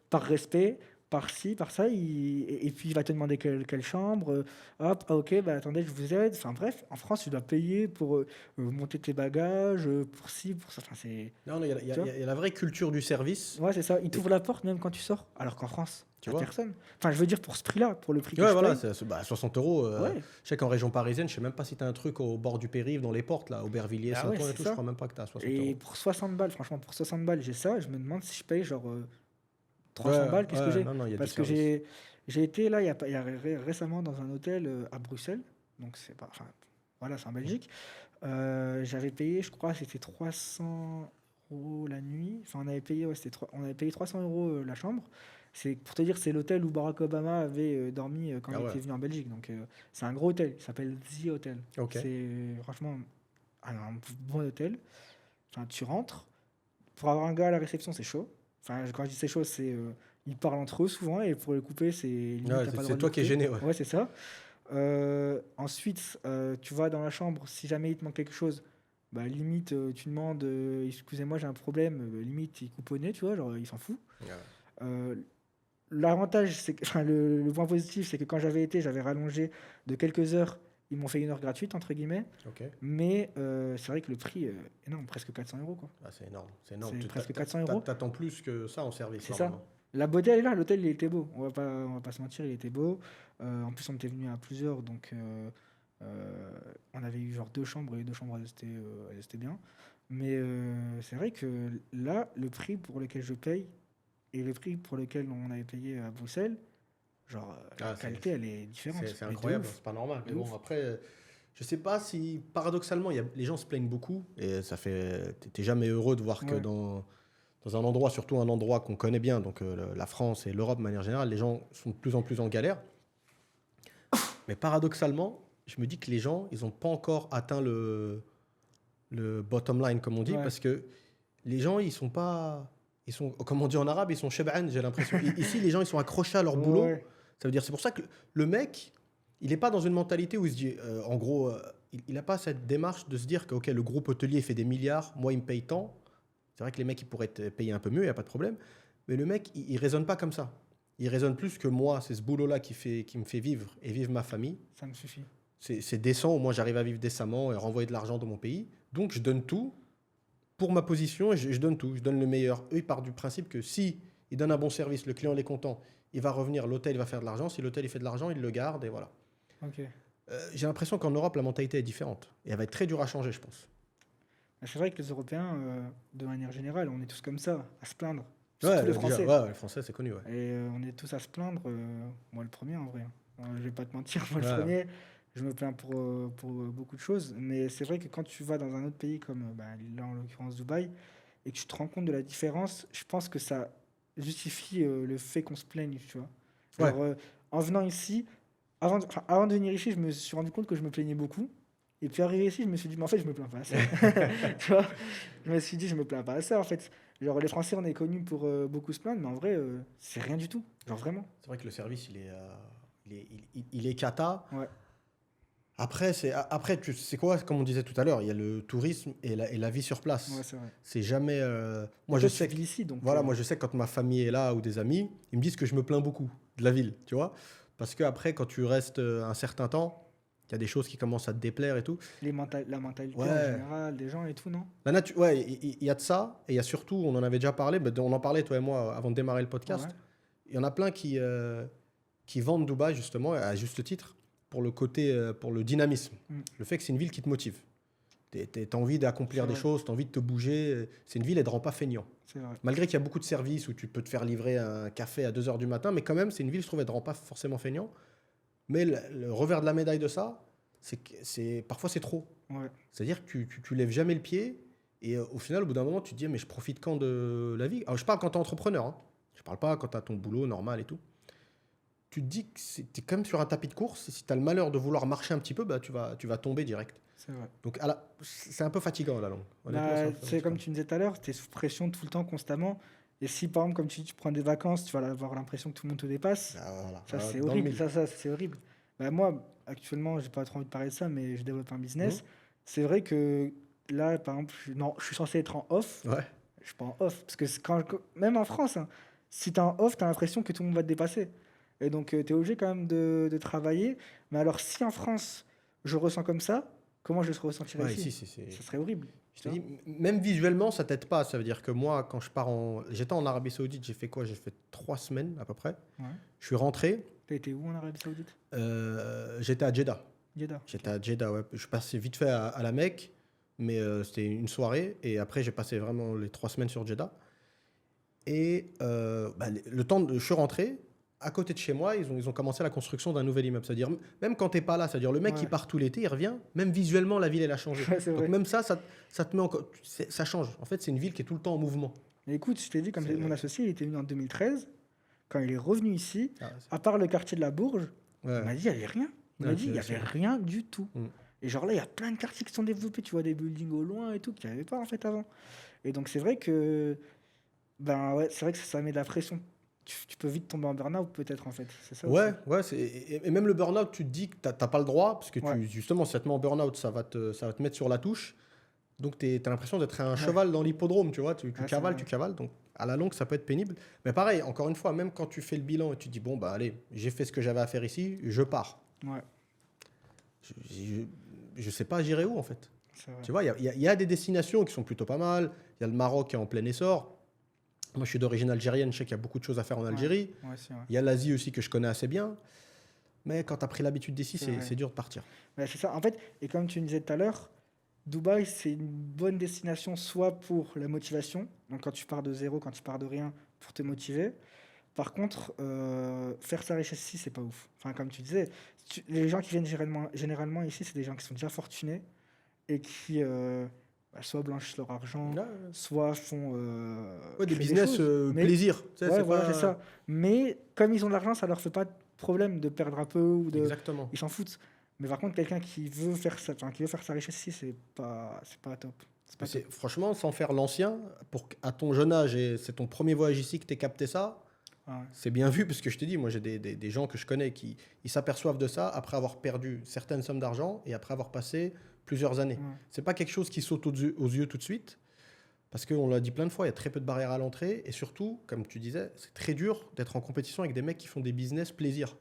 par respect, par ci, par ça, et puis il va te demander quelle chambre. Hop, ah, ok, bah attendez, je vous aide. Enfin bref, en France, tu dois payer pour monter tes bagages, pour ci, pour ça. Enfin, c'est. Non, il y a, Tu vois? il y a la vraie culture du service. Ouais, c'est ça. Il Et, t'ouvre la porte même quand tu sors. Alors qu'en France, tu t'as vois? personne. Enfin, je veux dire, pour ce prix-là, pour le prix que Ouais, je voilà, paye. 60 euros. Ouais, Je sais qu'en région parisienne, je sais même pas si tu as un truc au bord du périph', dans les portes, là, Aubervilliers, ah ouais, Saint-Ouen et c'est tout, je ça. crois même pas que tu as 60 Et euros. pour 60 balles, franchement, pour 60 balles, j'ai ça. Je me demande si je paye genre 300 Ouais, balles, qu'est-ce que ouais, j'ai? non, non, il y a du Parce que service. j'ai été là, il y a récemment dans un hôtel à Bruxelles. Donc, c'est pas. Enfin, voilà, c'est en Belgique. J'avais payé, je crois, c'était 300 euros la nuit. Enfin, on avait payé, ouais, on avait payé 300 euros la chambre. C'est pour te dire, c'est l'hôtel où Barack Obama avait dormi quand Ah il ouais, était venu en Belgique. Donc, c'est un gros hôtel. Il s'appelle The Hotel. ok. C'est franchement un bon hôtel. Enfin, tu rentres. Pour avoir un gars à la réception, c'est chaud. Enfin, quand je dis c'est chaud, c'est ils parlent entre eux souvent et pour le couper, c'est limite, Ouais, t'as pas le droit c'est de le toi qui es couper. gêné, ouais. Ouais, c'est ça. Ensuite, tu vas dans la chambre, si jamais il te manque quelque chose, bah limite, tu demandes, excusez-moi, j'ai un problème, limite, il coupe au nez, tu vois, genre, il s'en fout. Ouais. Euh, L'avantage, c'est que, enfin, le point positif, c'est que quand j'avais été, j'avais rallongé de quelques heures, ils m'ont fait une heure gratuite, entre guillemets, Ok. mais c'est vrai que le prix, énorme, presque 400 euros, quoi. Ah, c'est énorme, c'est énorme. C'est presque 400 euros. T'attends plus que ça en service, C'est ça. normalement. La beauté, elle est là. L'hôtel, il était beau. On va pas se mentir, il était beau. En plus, on était venu à plusieurs, donc on avait eu genre deux chambres et les deux chambres, elles étaient bien. Mais c'est vrai que là, le prix pour lequel je paye et le prix pour lequel on avait payé à Bruxelles, genre la Ah, qualité, elle est différente. c'est Mais de incroyable, ouf. c'est pas normal. De Mais bon, ouf. après, je sais pas si, paradoxalement, les gens se plaignent beaucoup et ça fait. T'es jamais heureux de voir que Ouais. dans un endroit, surtout un endroit qu'on connaît bien, donc la France et l'Europe de manière générale, les gens sont de plus en plus en galère. Mais paradoxalement, je me dis que les gens, ils n'ont pas encore atteint le bottom line, comme on dit, Ouais. parce que les gens, ils sont pas. Ils sont, comme on dit en arabe, ils sont sheb'an, j'ai l'impression. Ici, les gens, ils sont accrochés à leur Ouais, boulot. ouais. Ça veut dire, c'est pour ça que le mec, il n'est pas dans une mentalité où il se dit, en gros, il n'a pas cette démarche de se dire que, ok, le groupe hôtelier fait des milliards, moi, il me paye tant. C'est vrai que les mecs, ils pourraient te payer un peu mieux, il n'y a pas de problème. Mais le mec, il raisonne pas comme ça. Il raisonne plus que moi, c'est ce boulot-là qui me fait vivre et vivre ma famille. Ça me suffit. C'est décent, au moins j'arrive à vivre décemment et renvoyer de l'argent dans mon pays. Donc je donne tout pour ma position et je donne tout, je donne le meilleur. Eux, ils partent du principe que si ils donnent un bon service, le client il est content, il va revenir, l'hôtel il va faire de l'argent. Si l'hôtel il fait de l'argent, il le garde et voilà. Ok. J'ai l'impression qu'en Europe, la mentalité est différente. Et elle va être très dure à changer, je pense. C'est vrai que les Européens, de manière générale, on est tous comme ça, à se plaindre. Ouais, Surtout les déjà, Français. ouais, le français c'est connu, ouais. Et on est tous à se plaindre. Moi, le premier, en vrai. Je vais pas te mentir, moi, le Ouais. premier, je me plains pour beaucoup de choses. Mais c'est vrai que quand tu vas dans un autre pays, comme bah, là, en l'occurrence Dubaï, et que tu te rends compte de la différence, je pense que ça justifie le fait qu'on se plaigne, tu vois. Ouais. Genre, en venant ici, avant de venir ici, je me suis rendu compte que je me plaignais beaucoup. Et puis arrivé ici, je me suis dit, mais en fait, je me plains pas assez. Tu vois? Je me suis dit, je me plains pas assez, en fait. Genre, les Français, on est connus pour beaucoup se plaindre, mais en vrai, c'est rien du tout. Genre, vraiment. C'est vrai que le service, il est cata. Ouais, Après, après tu sais quoi, comme on disait tout à l'heure, il y a le tourisme et la vie sur place. ouais, c'est vrai. C'est jamais. Moi, Et je toi, tu sais que, vis ici, donc. voilà, moi, je sais que quand ma famille est là ou des amis, ils me disent que je me plains beaucoup de la ville, tu vois. Parce que après, quand tu restes un certain temps, il y a des choses qui commencent à te déplaire et tout. La mentalité en Ouais. général, des gens et tout, non? Ouais, il y a de ça. Et il y a surtout, on en avait déjà parlé, mais on en parlait, toi et moi, avant de démarrer le podcast. Ouais. Il y en a plein qui vendent Dubaï, justement, à juste titre, pour le côté, pour le dynamisme. Mm. Le fait que c'est une ville qui te motive. T'as envie d'accomplir C'est des vrai. choses, t'as envie de te bouger. C'est une ville, elle ne te rend pas feignant. C'est vrai. Malgré qu'il y a beaucoup de services où tu peux te faire livrer un café à 2 h du matin, mais quand même, c'est une ville, je trouve, elle ne te rend pas forcément feignant. Mais le revers de la médaille de ça, c'est que parfois c'est trop. Ouais. C'est-à-dire que tu lèves jamais le pied et au final, au bout d'un moment, tu te dis, mais je profite quand de la vie? Alors, je parle quand tu es entrepreneur, hein. Je parle pas quand tu as ton boulot normal et tout. Tu te dis que tu es quand même sur un tapis de course. Et si tu as le malheur de vouloir marcher un petit peu, bah, tu vas tomber direct. C'est vrai. Donc, c'est un peu fatigant la langue. Honnêtement, Bah, c'est un peu c'est fatigant. comme tu disais tout à l'heure, tu es sous pression tout le temps, constamment. Et si, par exemple, comme tu dis, tu prends des vacances, tu vas avoir l'impression que tout le monde te dépasse. Ah, voilà. Ça, c'est Dans le horrible. mille. Ça, c'est horrible. Bah, moi, actuellement, j'ai pas trop envie de parler de ça, mais je développe un Mhm. business. C'est vrai que là, par exemple, non, je suis censé être en off. Ouais. Je suis pas en off. Parce que même en France, hein, si tu es en off, tu as l'impression que tout le monde va te dépasser. Et donc, tu es obligé quand même de travailler. Mais alors, si en France, je ressens comme ça, comment je le ressentirais Ouais, ici? ici, Ça serait horrible. je Tu te vois? dis, même visuellement, ça t'aide pas. Ça veut dire que moi, quand je pars en. J'étais en Arabie Saoudite, j'ai fait quoi? J'ai fait 3 semaines à peu près. Ouais. Je suis rentré, T'as été où en Arabie Saoudite? j'étais à Jeddah. Jeddah. J'étais Ok. à Jeddah, ouais. Je passais vite fait à la Mecque, mais c'était une soirée. Et après, j'ai passé vraiment les 3 semaines sur Jeddah. Et bah, le temps de. Je suis rentré. À côté de chez moi, ils ont commencé la construction d'un nouvel immeuble. C'est-à-dire, même quand t'es pas là, c'est-à-dire le mec qui Ouais, part tout l'été, il revient, même visuellement, la ville, elle a changé. ouais, c'est Donc vrai. même ça te met encore. Ça change. En fait, c'est une ville qui est tout le temps en mouvement. Mais écoute, je t'ai dit, comme mon C'est. associé, il était venu en 2013. Quand il est revenu ici, Ah, à part le quartier de la Bourge, il ouais, m'a dit, il n'y avait rien. Il m'a ouais, dit, il n'y avait c'est. rien du tout. Mm. Et genre là, il y a plein de quartiers qui sont développés, tu vois, des buildings au loin et tout, qu'il n'y avait pas en fait avant. Et donc c'est vrai que, ben ouais, c'est vrai que ça met de la pression. Tu peux vite tomber en burn-out peut-être en fait, c'est ça aussi. Ouais, ouais, et même le burn-out, tu te dis que t'as pas le droit, parce que Ouais, justement, si ça te met en burn-out, ça va te mettre sur la touche. Donc, t'as l'impression d'être un ouais, cheval dans l'hippodrome, tu vois. Tu ouais, c'est vrai. tu cavales. Donc, à la longue, ça peut être pénible. Mais pareil, encore une fois, même quand tu fais le bilan et tu te dis, bon, bah, allez, j'ai fait ce que j'avais à faire ici, je pars. Ouais, Je sais pas, j'irai où, en fait. c'est vrai. Tu vois, il y a des destinations qui sont plutôt pas mal. Il y a le Maroc qui est en plein essor. Moi, je suis d'origine algérienne, je sais qu'il y a beaucoup de choses à faire en Ouais, Algérie. ouais, c'est vrai. Il y a l'Asie aussi que je connais assez bien. Mais quand tu as pris l'habitude d'ici, C'est c'est vrai. dur de partir. Ouais, c'est ça. En fait, et comme tu me disais tout à l'heure, Dubaï, c'est une bonne destination soit pour la motivation, donc quand tu pars de zéro, quand tu pars de rien, pour te motiver. Par contre, faire sa richesse ici, c'est pas ouf. Enfin, comme tu disais, les gens qui viennent généralement ici, c'est des gens qui sont déjà fortunés et qui bah, soit blanchissent leur argent, Ouais, soit font ouais, des créent des business choses. Mais plaisir. Tu sais, ouais, c'est voilà, c'est pas. ça. Mais comme ils ont de l'argent, ça leur fait pas de problème de perdre un peu ou de, Exactement. ils s'en foutent. Mais par contre, quelqu'un qui veut faire ça, enfin, qui veut faire sa richesse ici, c'est pas top. C'est pas top. Franchement, sans faire l'ancien, à ton jeune âge, et c'est ton premier voyage ici que tu capté ça, Ouais, c'est bien vu, parce que je te dis, moi j'ai des gens que je connais qui ils s'aperçoivent de ça après avoir perdu certaines sommes d'argent et après avoir passé plusieurs années. ouais, C'est pas quelque chose qui saute aux yeux tout de suite, parce qu'on l'a dit plein de fois, il y a très peu de barrières à l'entrée, et surtout, comme tu disais, c'est très dur d'être en compétition avec des mecs qui font des business plaisir.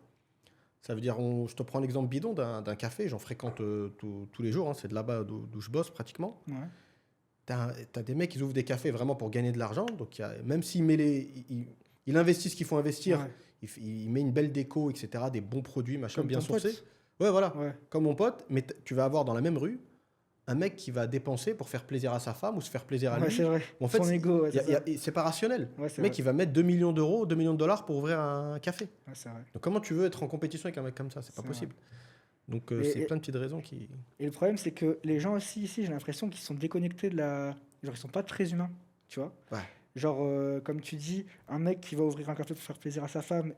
Ça veut dire, je te prends l'exemple bidon d'un café, j'en fréquente tous les jours, hein, c'est de là-bas d'où je bosse pratiquement. ouais, T'as des mecs qui ouvrent des cafés vraiment pour gagner de l'argent, donc même s'il met il investit ce qu'il faut investir, ouais. il met une belle déco, etc., des bons produits, machin, Comme bien ton sourcés. pote. Ouais, voilà, Ouais, comme mon pote, mais tu vas avoir dans la même rue un mec qui va dépenser pour faire plaisir à sa femme ou se faire plaisir à ouais, c'est lui. vrai. En fait, Son ego, ouais, c'est ça. c'est pas rationnel. Ouais, c'est Le mec, vrai. il va mettre 2 millions d'euros, 2 millions de dollars pour ouvrir un café. Ouais, c'est vrai. Donc comment tu veux être en compétition avec un mec comme ça? C'est pas C'est vrai. possible. Donc Et, c'est et- plein de petites raisons qui. et le problème, c'est que les gens aussi ici, j'ai l'impression qu'ils sont déconnectés de la. Genre, ils sont pas très humains, tu vois. Ouais. Genre, comme tu dis, un mec qui va ouvrir un café pour faire plaisir à sa femme,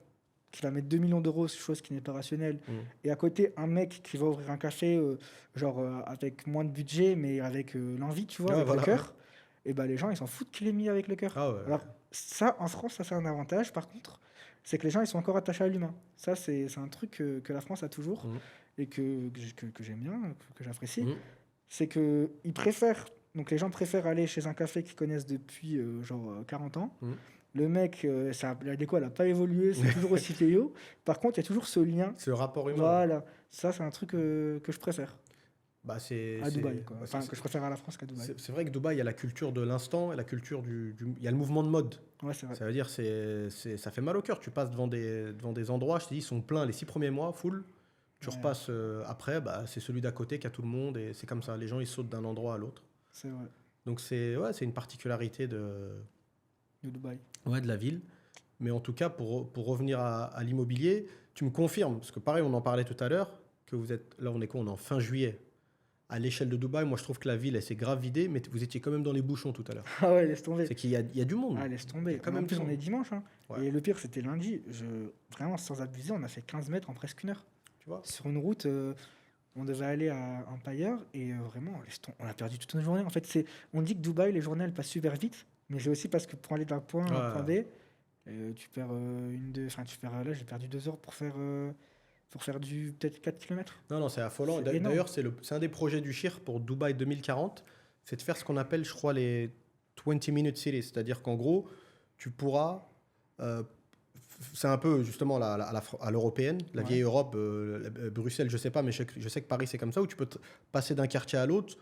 qui va mettre 2 millions d'euros, chose qui n'est pas rationnelle. Mm. Et à côté, un mec qui va ouvrir un café, genre, avec moins de budget, mais avec l'envie, tu vois, Ouais, avec le voilà. cœur. Et ben les gens, ils s'en foutent qu'il est mis avec le cœur. Ah ouais. Alors, ça, en France, ça, c'est un avantage. Par contre, c'est que les gens, ils sont encore attachés à l'humain. Ça, c'est un truc que la France a toujours Mm. et que j'aime bien, que j'apprécie. Mm. C'est que ils préfèrent, donc les gens préfèrent aller chez un café qu'ils connaissent depuis genre 40 ans. Mm. Le mec, la déco, elle n'a pas évolué, c'est toujours aussi vieillot. Par contre, il y a toujours ce lien. Ce rapport humain. Voilà, ça, c'est un truc que je préfère Bah, à Dubaï, quoi. Enfin, que je préfère à la France qu'à Dubaï. c'est vrai que Dubaï, il y a la culture de l'instant et la culture il y a le mouvement de mode. Ouais, c'est vrai. Ça veut dire, ça fait mal au cœur. Tu passes devant des endroits, je te dis, ils sont pleins les 6 premiers mois, full. Tu Ouais, repasses après, bah, c'est celui d'à côté qui a tout le monde et c'est comme ça. Les gens, ils sautent d'un endroit à l'autre. c'est vrai. Donc, c'est une particularité De Dubaï. de la ville. Mais en tout cas, pour revenir à l'immobilier, tu me confirmes, parce que pareil, on en parlait tout à l'heure, que vous êtes, là, on est quoi? On est en fin juillet. À l'échelle de Dubaï, moi, je trouve que la ville, elle s'est grave vidée, mais vous étiez quand même dans les bouchons tout à l'heure. Ah ouais, laisse tomber. C'est qu'il y a du monde. Ah, laisse Il y tomber. a quand En même plus, du on monde. est dimanche. Hein. Ouais. Et le pire, c'était lundi. Vraiment, sans abuser, on a fait 15 mètres en presque une heure. Tu vois? Sur une route, on devait aller à Empire et vraiment, on a perdu toute une journée. En fait, on dit que Dubaï, les journées, elles passent super vite. Mais c'est aussi parce que pour aller d'un point A à un point B, tu perds tu perds, là, j'ai perdu 2 heures pour faire pour faire du peut-être 4 km. Non, non, c'est affolant. C'est énorme. D'ailleurs, c'est un des projets du CHIR pour Dubaï 2040. C'est de faire ce qu'on appelle, je crois, les 20-minute cities. C'est-à-dire qu'en gros, tu pourras. C'est un peu justement à l'européenne, la Ouais. vieille Europe, Bruxelles, je sais pas, mais je sais que Paris, c'est comme ça, où tu peux passer d'un quartier à l'autre,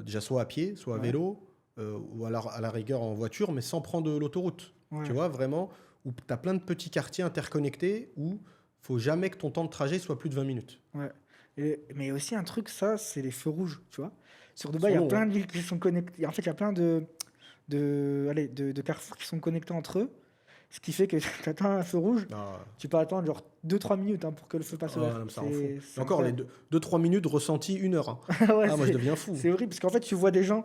déjà soit à pied, soit à Ouais. vélo, ou à la rigueur en voiture, mais sans prendre l'autoroute. Ouais. Tu vois, vraiment, où tu as plein de petits quartiers interconnectés où faut jamais que ton temps de trajet soit plus de 20 minutes. Ouais. Mais il y a aussi un truc, ça, c'est les feux rouges, tu vois. Sur Ils Dubaï, il sont y a longs, plein hein. de villes qui sont connectées. En fait, il y a plein de carrefours qui sont connectés entre eux. Ce qui fait que tu attends un feu rouge, Ah, tu peux attendre genre 2-3 minutes, hein, pour que le feu passe au ah, vert. non, mais ça rend fou. Et C'est encore, les incroyable. 2-3 minutes ressenties 1 heure, hein. Ouais, Ah, moi, je deviens fou. c'est horrible parce qu'en fait, tu vois des gens.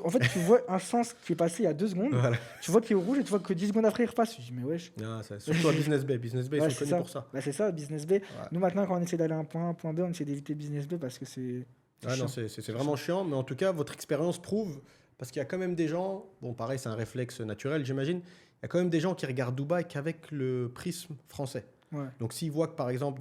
En fait, tu vois un sens qui est passé il y a 2 secondes. Voilà. Tu vois qu'il est au rouge et tu vois que 10 secondes après, il repasse. Je dis, mais wesh. Ah, surtout à Business Bay. Business Bay, Ouais, ils sont c'est connus ça. pour ça. Bah, c'est ça, Business Bay. Ouais. Nous, maintenant, quand on essaie d'aller à un point A, un point B, on essaie d'éviter Business Bay parce que c'est Ah non, chiant. c'est vraiment chiant, mais en tout cas, votre expérience prouve, parce qu'il y a quand même des gens, bon pareil, c'est un réflexe naturel, j'imagine, il y a quand même des gens qui regardent Dubaï qu'avec le prisme français. Ouais. Donc s'ils voient que par exemple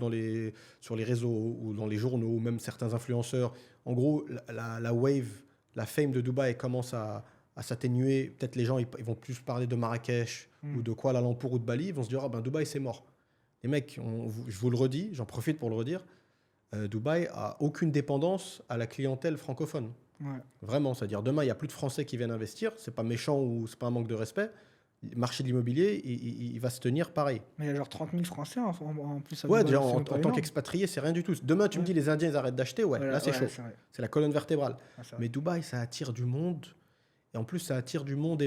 sur les réseaux ou dans les journaux, ou même certains influenceurs, en gros, la wave, la fame de Dubaï commence à s'atténuer, peut-être les gens ils vont plus parler de Marrakech Mm. ou de Kuala Lumpur ou de Bali, ils vont se dire, ah ben Dubaï c'est mort. Les mecs, je vous le redis, j'en profite pour le redire, Dubaï a aucune dépendance à la clientèle francophone. Ouais. Vraiment, c'est-à-dire demain, il n'y a plus de Français qui viennent investir. C'est pas méchant ou c'est pas un manque de respect. Le marché de l'immobilier, il va se tenir pareil. Mais il y a genre 30 000 Français en plus à Ouais, Dubaï, déjà, c'est en même pas tant énorme. qu'expatrié, c'est rien du tout. Demain, tu me Ouais. dis les Indiens, ils arrêtent d'acheter. Ouais, Voilà, là, c'est ouais, chaud. c'est vrai. C'est la colonne vertébrale. Ouais, c'est vrai. Mais Dubaï, ça attire du monde. Et en plus, ça attire du monde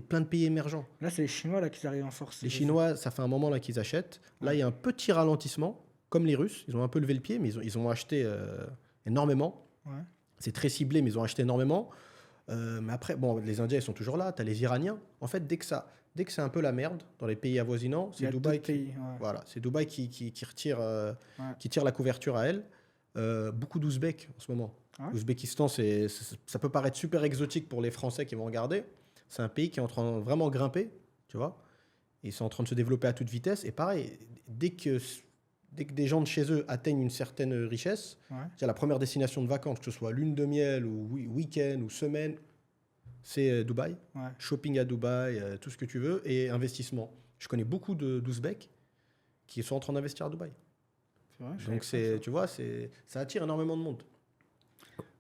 plein de pays émergents. Là, c'est les Chinois là, qui arrivent en force. Les j'ai vu. Chinois, ça fait un moment là qu'ils achètent. Là, Ouais. il y a un petit ralentissement, comme les Russes. Ils ont un peu levé le pied, mais ils ont acheté énormément. Ouais. C'est très ciblé, mais ils ont acheté énormément. Mais après, bon, les Indiens, ils sont toujours là. Tu as les Iraniens. En fait, dès que c'est un peu la merde dans les pays avoisinants, Il y c'est a Dubaï d'autres pays. Ouais. voilà, c'est Dubaï qui retire, Ouais. qui tire la couverture à elle. Beaucoup d'Ouzbeks en ce moment. Ah ouais. L'Ouzbékistan, ça peut paraître super exotique pour les Français qui vont regarder. C'est un pays qui est en train de vraiment grimper, tu vois. Ils sont en train de se développer à toute vitesse. Et pareil, dès que des gens de chez eux atteignent une certaine richesse, Ouais. c'est la première destination de vacances, que ce soit lune de miel ou week-end ou semaine, c'est Dubaï. Ouais. Shopping à Dubaï, tout ce que tu veux, et investissement. Je connais beaucoup d'Ouzbeks qui sont en train d'investir à Dubaï. C'est vrai. je Donc, savais pas ça. tu vois, ça attire énormément de monde.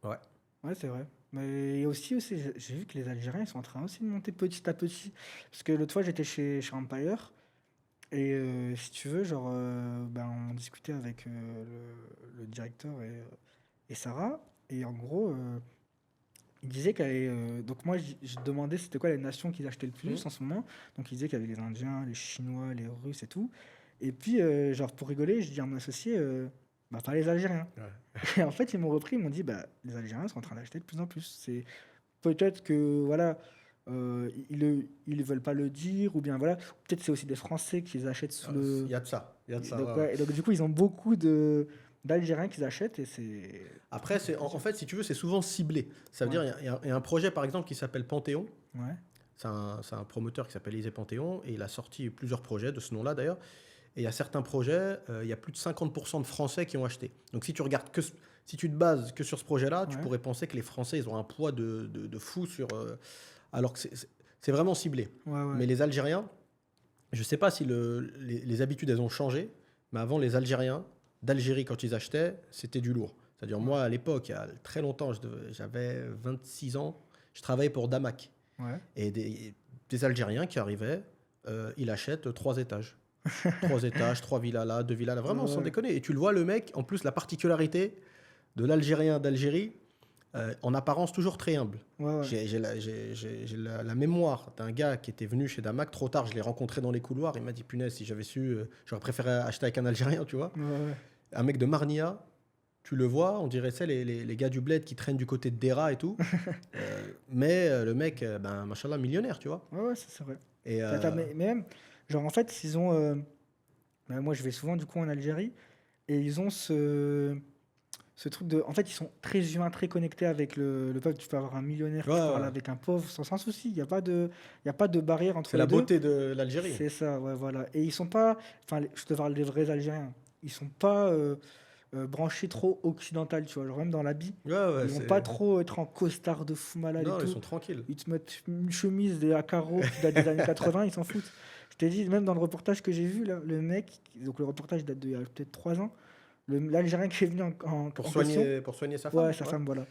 Ouais. Ouais, c'est vrai. Mais aussi, j'ai vu que les Algériens ils sont en train aussi de monter petit à petit. Parce que l'autre fois, j'étais chez Empire. Et si tu veux, genre, on discutait avec le directeur et Sarah. Et en gros, il disait qu'il y avait. Donc, moi, je demandais c'était quoi les nations qu'ils achetaient le plus en ce moment. Donc, il disait qu'il y avait les Indiens, les Chinois, les Russes et tout. Et puis, genre, pour rigoler, je dis à mon associé, pas les Algériens. Et en fait, ils m'ont repris, ils m'ont dit, les Algériens sont en train d'acheter de plus en plus. C'est peut-être que, voilà, ils veulent pas le dire, ou bien voilà, peut-être c'est aussi des Français qui les achètent sous le. Il y a de ça. Il y a de ça. Donc, Ouais, ouais, ouais. et donc, du coup, ils ont beaucoup d'Algériens qu'ils achètent et c'est. Après, en fait, si tu veux, c'est souvent ciblé. Ça veut Ouais. dire, il y a un projet, par exemple, qui s'appelle Panthéon. Ouais, C'est un promoteur qui s'appelle Élysée Panthéon, et il a sorti plusieurs projets de ce nom-là, d'ailleurs. Et il y a certains projets, il y a plus de 50% de Français qui ont acheté. Donc si tu regardes si tu te bases que sur ce projet-là, tu Ouais. pourrais penser que les Français, ils ont un poids de fou sur... alors que c'est vraiment ciblé. ouais, ouais. Mais les Algériens, je ne sais pas si les habitudes, elles ont changé, mais avant, les Algériens d'Algérie, quand ils achetaient, c'était du lourd. C'est-à-dire, moi, à l'époque, il y a très longtemps, j'avais 26 ans, je travaillais pour Damac. Ouais. Et des Algériens qui arrivaient, il achète 3 étages. 3 étages, 3 villas là, 2 villas là, vraiment sans Ouais. déconner. Et tu le vois, le mec, en plus, la particularité de l'Algérien d'Algérie, en apparence toujours très humble. Ouais, ouais. J'ai la mémoire d'un gars qui était venu chez Damac trop tard, je l'ai rencontré dans les couloirs, il m'a dit punaise, si j'avais su, j'aurais préféré acheter avec un Algérien, tu vois. Ouais, ouais. Un mec de Marnia, tu le vois, on dirait c'est les gars du bled qui traînent du côté de Dera et tout. Mais le mec, machallah, millionnaire, tu vois. Ouais, ouais, c'est vrai. Et, Mais même, genre, en fait, ils ont. Moi, je vais souvent, du coup, en Algérie, et ils ont ce truc de. En fait, ils sont très humains, très connectés avec le peuple. Tu peux avoir un millionnaire qui Ouais, parle ouais. avec un pauvre sans souci. Il n'y a pas de barrière entre c'est les la deux. beauté de l'Algérie. C'est ça, ouais, voilà. Et ils sont pas. Enfin, je te parle des vrais Algériens. ils sont pas branchés trop occidental, tu vois. Genre, même dans l'habit, Ouais, ouais, ils vont pas trop être en costard de fou malade et Non, ils tout. sont tranquilles. Ils te mettent une chemise à carreaux qui date des années 80, ils s'en foutent. Je t'ai dit, même dans le reportage que j'ai vu, là, le mec, donc le reportage date d'il y a peut-être 3 ans, l'Algérien qui est venu en question, Pour soigner sa femme. ouais, sa femme, voilà.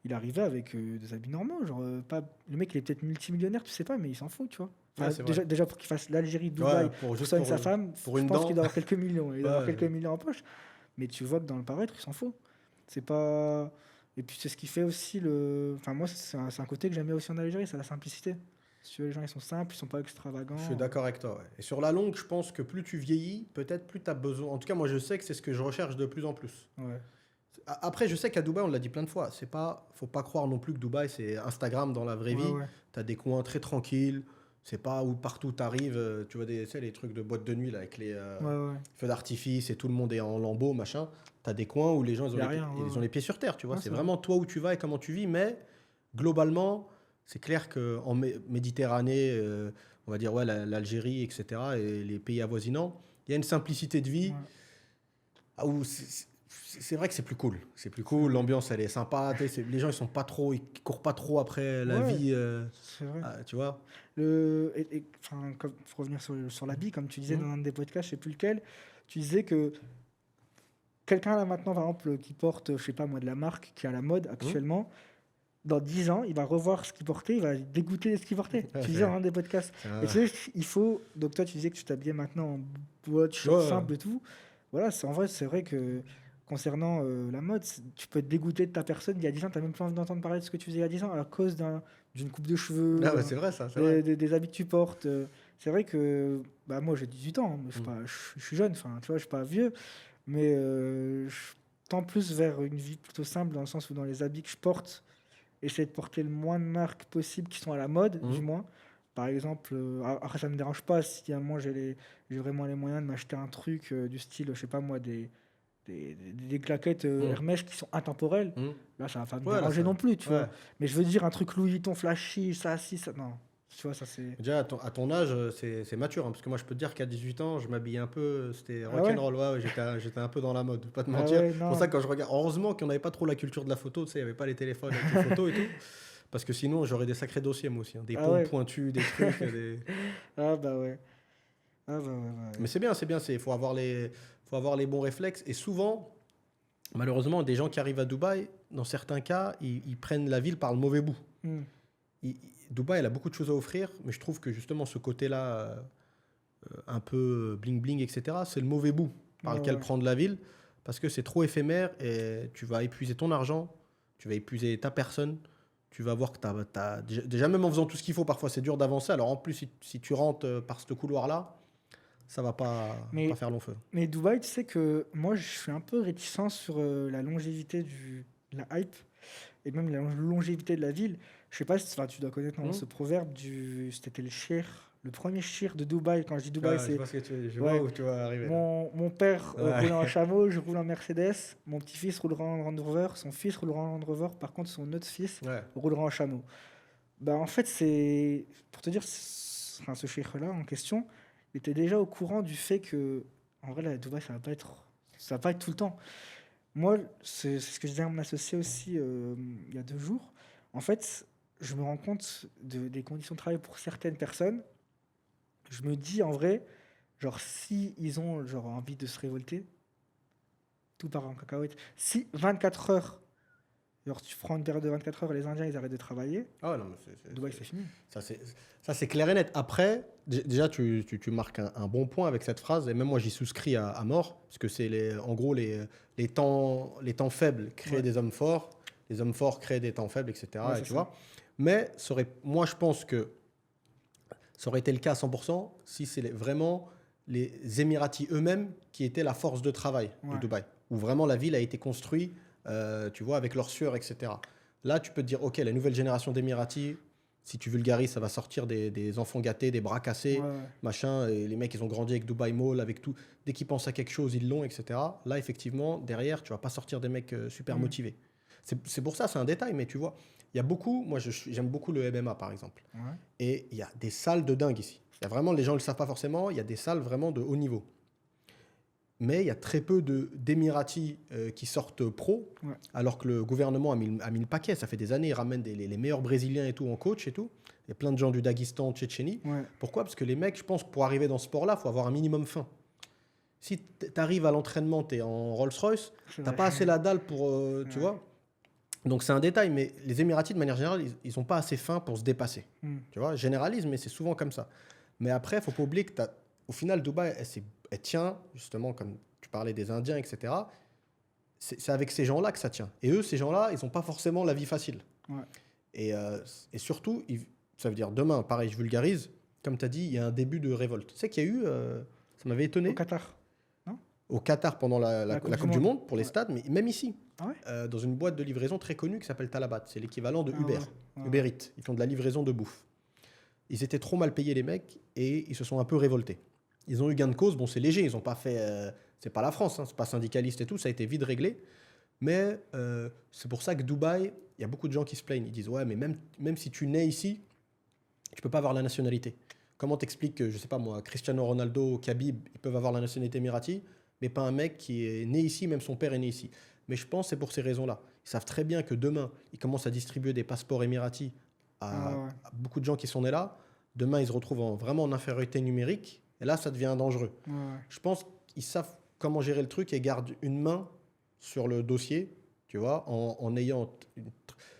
Il arrivait avec des habits normaux, genre, pas... Le mec, il est peut-être multimillionnaire, tu sais pas, mais il s'en fout, tu vois. Ouais, Enfin, c'est vrai. déjà pour qu'il fasse l'Algérie, Ouais, Dubaï, pour juste soigner sa femme, pour je une pense dent. qu'il doit avoir quelques millions. Il doit avoir Ouais. quelques millions en poche. Mais tu vois que dans le paraître, il s'en fout. C'est pas... Et puis c'est ce qui fait aussi le... Enfin, moi, c'est un côté que j'aime bien aussi en Algérie, c'est la simplicité. Si tu veux, les gens, ils sont simples, ils sont pas Je extravagants. suis d'accord avec toi. Ouais. Et sur la longue, je pense que plus tu vieillis, peut-être plus tu as besoin. En tout cas, moi, je sais que c'est ce que je recherche de plus en plus. Ouais. Après, je sais qu'à Dubaï, on l'a dit plein de fois, c'est pas, faut pas croire non plus que Dubaï, c'est Instagram dans la vraie Ouais, vie. ouais. Tu as des coins très tranquilles. C'est pas où partout tu arrives, tu vois tu sais, les trucs de boîte de nuit là, avec les Ouais, ouais. feux d'artifice et tout le monde est en lambeaux, machin. Tu as des coins où les gens Y a rien, ouais, ils ont ouais. les pieds sur terre, tu vois. Ouais, C'est c'est vrai. vraiment toi où tu vas et comment tu vis, mais globalement, c'est clair qu'en Méditerranée, on va dire ouais, l'Algérie, etc., et les pays avoisinants, il y a une simplicité de vie. Ouais, Où c'est vrai que c'est plus cool. C'est plus c'est cool, vrai. l'ambiance elle est sympa. Les gens ils sont pas trop, ils courent pas trop après la Ouais, vie, c'est vrai. tu vois. Enfin, pour revenir sur l'habit, comme tu disais Hmm. dans un des podcasts, je sais plus lequel, tu disais que quelqu'un là maintenant, par exemple, qui porte, je sais pas moi, de la marque qui est à la mode Hmm. actuellement, dans 10 ans, il va revoir ce qu'il portait, il va être dégoûté de ce qu'il portait. Ouais, Tu disais dans un des podcasts. c'est Et tu sais, il faut. Donc toi, tu disais que tu t'habillais maintenant en boîte, short ouais, simple et tout. Voilà, en vrai, c'est vrai que concernant la mode, tu peux te dégoûter de ta personne. Il y a 10 ans, tu n'as même plus envie d'entendre parler de ce que tu faisais il y a 10 ans à cause d'une coupe de cheveux, ah ouais, c'est vrai ça, c'est vrai. des habits que tu portes. C'est vrai que bah, moi, j'ai 18 ans, hein, mais Hmm. je suis jeune, enfin, tu vois, je suis pas vieux. Mais je tends plus vers une vie plutôt simple dans le sens où dans les habits que je porte, essayer de porter le moins de marques possible qui sont à la mode, Hmm. du moins. Par exemple, après ça me dérange pas si à un moment j'ai vraiment les moyens de m'acheter un truc du style, je sais pas moi, des claquettes Hmm. Hermès qui sont intemporelles. Hmm. Là, ça va pas me Ouais, là déranger ça. non plus, tu vois. Ouais. Mais je veux dire un truc Louis Vuitton flashy, ça, si, ça, non. Tu vois, ça c'est. Déjà à ton âge, c'est mature, hein, parce que moi je peux te dire qu'à 18 ans, je m'habillais un peu, c'était Ah ouais? rock'n'roll, ouais, ouais, j'étais un peu dans la mode, pas te Ah mentir. ouais, C'est pour ça non. que quand je regarde, heureusement qu'on n'avait pas trop la culture de la photo, tu sais, il n'y avait pas les téléphones avec les photos et tout. Parce que sinon, j'aurais des sacrés dossiers, moi aussi, hein. Des Ah pompes ouais. pointues, des trucs. Ah bah ouais. Ah bah ouais, bah Mais ouais. c'est bien, faut avoir les bons réflexes. Et souvent, malheureusement, des gens qui arrivent à Dubaï, dans certains cas, ils prennent la ville par le mauvais bout. Hmm. Dubaï, elle a beaucoup de choses à offrir, mais je trouve que justement, ce côté-là, un peu bling bling, etc., c'est le mauvais bout par Ouais, lequel ouais. prendre la ville, parce que c'est trop éphémère et tu vas épuiser ton argent, tu vas épuiser ta personne. Tu vas voir que déjà, même en faisant tout ce qu'il faut, parfois c'est dur d'avancer. Alors en plus, si tu rentres par ce couloir-là, ça va pas Mais faire long feu. Mais Dubaï, tu sais que moi, je suis un peu réticent sur la longévité de la hype et même la longévité de la ville. Je sais pas si enfin, tu dois connaître non, Hmm. ce proverbe c'était le premier shir de Dubaï. Quand je dis Dubaï, Je c'est vois je vois ouais, où tu vas arriver là. mon père Ouais. roule en chameau, je roule en Mercedes, mon petit-fils roulera en Land Rover, son fils roulera en Land Rover, par contre, son autre fils Ouais. roulera en chameau. Bah, en fait, c'est pour te dire, enfin, ce cheikh-là en question, il était déjà au courant du fait que, en vrai, là, Dubaï, ça va pas être tout le temps. Moi, c'est ce que je disais à mon associé aussi il y a 2 jours. En fait, je me rends compte des conditions de travail pour certaines personnes. Je me dis, en vrai, genre, si ils ont genre, envie de se révolter, tout part en cacahuète. Si 24 heures, genre, tu prends une période de 24 heures et les Indiens, ils arrêtent de travailler, Ah ouais, non, mais Dubaï, c'est fini. ça, c'est clair et net. Après, déjà, tu marques un bon point avec cette phrase, et même moi, j'y souscris à mort, parce que en gros, les temps faibles créent Ouais, des hommes forts, les hommes forts créent des temps faibles, ouais, etc. Et c'est tu ça. vois. Mais moi, je pense que ça aurait été le cas à 100% si c'est vraiment les Émiratis eux-mêmes qui étaient la force de travail de Ouais. Dubaï, où vraiment la ville a été construite, tu vois, avec leur sueur, etc. Là, tu peux te dire, ok, la nouvelle génération d'Émiratis, si tu vulgarises, ça va sortir des enfants gâtés, des bras Ouais, cassés, ouais. machin, et les mecs, ils ont grandi avec Dubai Mall, avec tout. Dès qu'ils pensent à quelque chose, ils l'ont, etc. Là, effectivement, derrière, tu vas pas sortir des mecs super Mm. motivés. C'est pour ça, c'est un détail, mais tu vois, il y a beaucoup, moi j'aime beaucoup le MMA par exemple. Ouais. Et il y a des salles de dingue ici. Il y a vraiment, les gens ne le savent pas forcément, il y a des salles vraiment de haut niveau. mais il y a très peu d'Émiratis qui sortent pro, Ouais. alors que le gouvernement a mis le paquet. Ça fait des années, ils ramènent les meilleurs Brésiliens et tout en coach et tout. Il y a plein de gens du Daghestan, Tchétchénie. Ouais. Pourquoi? Parce que les mecs, je pense, pour arriver dans ce sport-là, il faut avoir un minimum faim. Si tu arrives à l'entraînement, tu es en Rolls-Royce, C'est tu n'as vrai. pas assez la dalle pour. Tu Ouais. vois? Donc c'est un détail, mais les Émiratis, de manière générale, ils n'ont pas assez faim pour se dépasser. Tu vois? Je généralise, mais c'est souvent comme ça. Mais après, il ne faut pas oublier que au final, Dubaï, elle tient, justement, comme tu parlais des Indiens, etc. C'est avec ces gens-là que ça tient. Et eux, ces gens-là, ils n'ont pas forcément la vie facile. Ouais. Et surtout, ça veut dire demain, pareil, je vulgarise, comme tu as dit, il y a un début de révolte. Tu sais qu'il y a eu, ça m'avait étonné, Au Qatar. au Qatar pendant la Coupe du Monde, pour les Ouais. stades, mais même ici, Ah ouais? dans une boîte de livraison très connue qui s'appelle Talabat. C'est l'équivalent de Ah Uber, ouais. Uber Eats. Ils font de la livraison de bouffe. Ils étaient trop mal payés, les mecs, et ils se sont un peu révoltés. Ils ont eu gain de cause. Bon, c'est léger, ils n'ont pas fait. C'est pas la France, hein, c'est pas syndicaliste et tout, ça a été vite réglé. Mais c'est pour ça que Dubaï, il y a beaucoup de gens qui se plaignent. Ils disent ouais, mais même si tu nais ici, tu peux pas avoir la nationalité. Comment t'expliques que, je sais pas moi, Cristiano Ronaldo, Khabib, ils peuvent avoir la nationalité émirati, mais pas un mec qui est né ici, même son père est né ici. Mais je pense que c'est pour ces raisons-là. Ils savent très bien que demain, ils commencent à distribuer des passeports émiratis Ah ouais. à beaucoup de gens qui sont nés là. Demain, ils se retrouvent vraiment en infériorité numérique. Et là, ça devient dangereux. Ouais. Je pense qu'ils savent comment gérer le truc et gardent une main sur le dossier, tu vois, en ayant...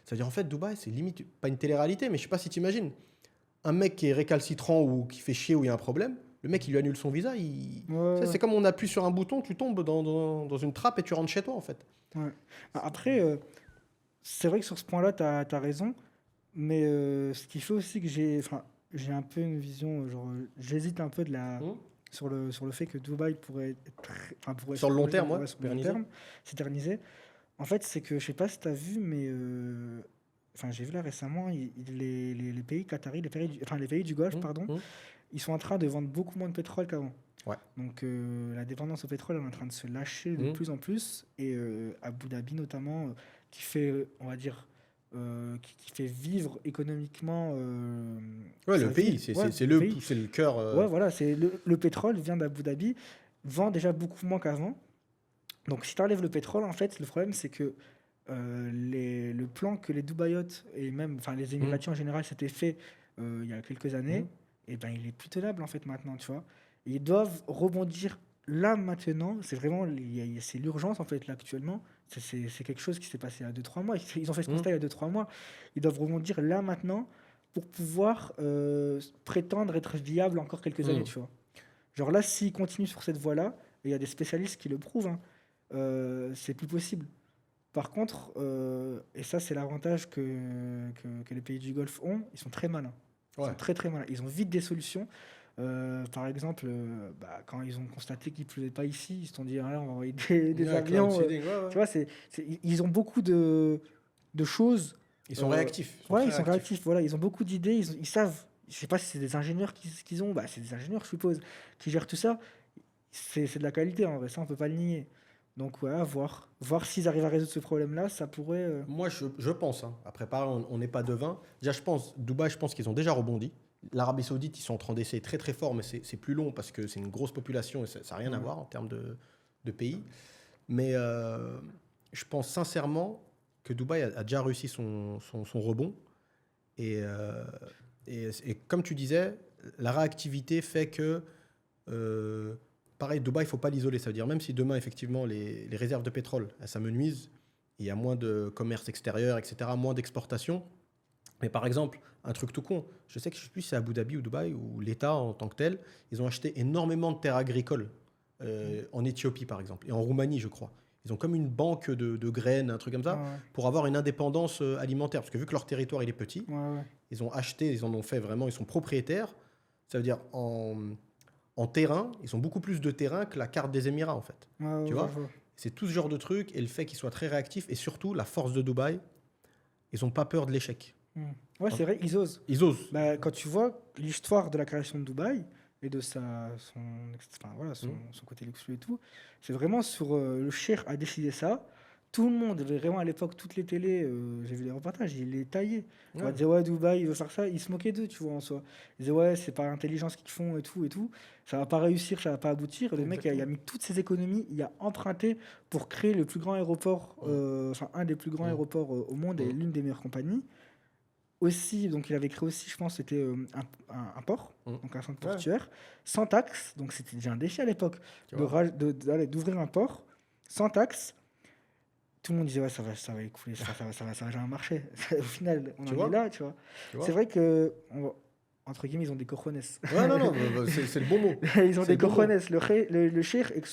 C'est-à-dire, en fait, Dubaï, c'est limite pas une télé-réalité, mais je sais pas si tu imagines. Un mec qui est récalcitrant ou qui fait chier ou il y a un problème, le mec, il lui annule son visa. Ouais. C'est comme on appuie sur un bouton, tu tombes dans une trappe et tu rentres chez toi, en fait. Ouais. Après, c'est vrai que sur ce point-là, tu as raison. Mais ce qui fait aussi que j'ai un peu une vision, j'hésite un peu sur le fait que Dubaï pourrait pourrait Sur le long terme, ouais, ouais, sur le long pérenniser. terme, s'éterniser. En fait, c'est que je sais pas si tu as vu, mais j'ai vu là récemment, les pays qataris, les pays du Golfe, pardon, ils sont en train de vendre beaucoup moins de pétrole qu'avant. Ouais. Donc la dépendance au pétrole elle est en train de se lâcher de plus en plus. Et Abu Dhabi notamment, qui fait, on va dire, qui fait vivre économiquement Ouais, sa le pays, ville. c'est Ouais, c'est le le, pays. c'est le cœur. Ouais, voilà, c'est le pétrole vient d'Abu Dhabi, vend déjà beaucoup moins qu'avant. Donc si tu enlèves le pétrole, en fait, le problème c'est que le plan que les Dubaïotes et même les Émiratis en général s'étaient fait il y a quelques années, et ben il est plus tenable en fait maintenant, tu vois. Et ils doivent rebondir là maintenant. C'est vraiment c'est l'urgence en fait là actuellement. C'est quelque chose qui s'est passé il y a 2-3 mois. Ils ont fait ce constat il y a 2-3 mois. Ils doivent rebondir là maintenant pour pouvoir prétendre être viable encore quelques années, tu vois. Genre là, s'ils continuent sur cette voie-là, et il y a des spécialistes qui le prouvent, hein, c'est plus possible. Par contre, et ça c'est l'avantage que les pays du Golfe ont, ils sont très malins. Ils Ouais. sont très très malins. Ils ont vite des solutions. Par exemple, quand ils ont constaté qu'il ne pleuvait pas ici, ils se sont dit ah, on va envoyer des Ouais, avions. cloud seeding, ouais, ouais. Tu vois, ils ont beaucoup de choses. Ils sont réactifs. Ouais, très ils sont réactifs. Voilà, ils ont beaucoup d'idées. Ils savent. Je sais pas si c'est des ingénieurs qu'ils ont. Bah, c'est des ingénieurs, je suppose, qui gèrent tout ça. C'est de la qualité, en vrai. Ça, on peut pas le nier. Donc, ouais, à voir. Voir s'ils arrivent à résoudre ce problème-là, ça pourrait. Moi, je pense, hein, après, pareil, on n'est pas devin. Déjà, Dubaï, je pense qu'ils ont déjà rebondi. L'Arabie Saoudite, ils sont en train d'essayer très très fort, mais c'est plus long parce que c'est une grosse population et ça n'a rien à voir en termes de pays. Mais je pense sincèrement que Dubaï a déjà réussi son rebond. Et comme tu disais, la réactivité fait que, pareil, Dubaï, il ne faut pas l'isoler. Ça veut dire, même si demain, effectivement, les réserves de pétrole, elles s'amenuisent, il y a moins de commerce extérieur, etc., moins d'exportation. Mais par exemple, un truc tout con, je sais que je ne sais plus si c'est Abu Dhabi ou Dubaï, où l'État en tant que tel, ils ont acheté énormément de terres agricoles, en Éthiopie par exemple, et en Roumanie je crois. Ils ont comme une banque de graines, un truc comme ça, Ouais, pour avoir une indépendance alimentaire. Parce que vu que leur territoire il est petit, ouais. ils ont acheté, ils en ont fait vraiment, ils sont propriétaires. Ça veut dire en terrain, ils ont beaucoup plus de terrain que la carte des Émirats en fait. Ouais, Tu ouais, vois je vois. C'est tout ce genre de trucs, et le fait qu'ils soient très réactifs, et surtout la force de Dubaï, ils n'ont pas peur de l'échec. Ouais, c'est vrai, ils osent. Ils osent. Bah, quand tu vois l'histoire de la création de Dubaï et de son côté luxueux et tout, c'est vraiment sur le cheikh a décidé ça. Tout le monde, vraiment à l'époque, toutes les télés, j'ai vu les reportages, il les taillait. On Ouais. disait, ouais, Dubaï, il veut faire ça. Ils se moquaient d'eux, tu vois, en soi. Ils disaient, ouais, c'est par intelligence qu'ils font et tout, et tout. Ça va pas réussir, ça va pas aboutir. Le mec, il a Exactement. mis toutes ses économies, il a emprunté pour créer le plus grand aéroport, Mm. enfin, un des plus grands Mm. aéroports au monde et Mm. l'une des meilleures compagnies. Aussi, donc il avait créé aussi, je pense, c'était un port, Mm. donc un centre Ouais. portuaire, sans taxe. Donc c'était déjà un défi à l'époque Tu vois. d'ouvrir un port sans taxe. Tout le monde disait, ouais, ça va écouler, ça va jamais marcher. Au final, on Tu en vois. est là, tu vois. Tu vois. C'est vrai que, entre guillemets, ils ont des cojones. Ouais, non, c'est le bon mot. Ils ont C'est des le bon mot. cojones. Le cheikh, et que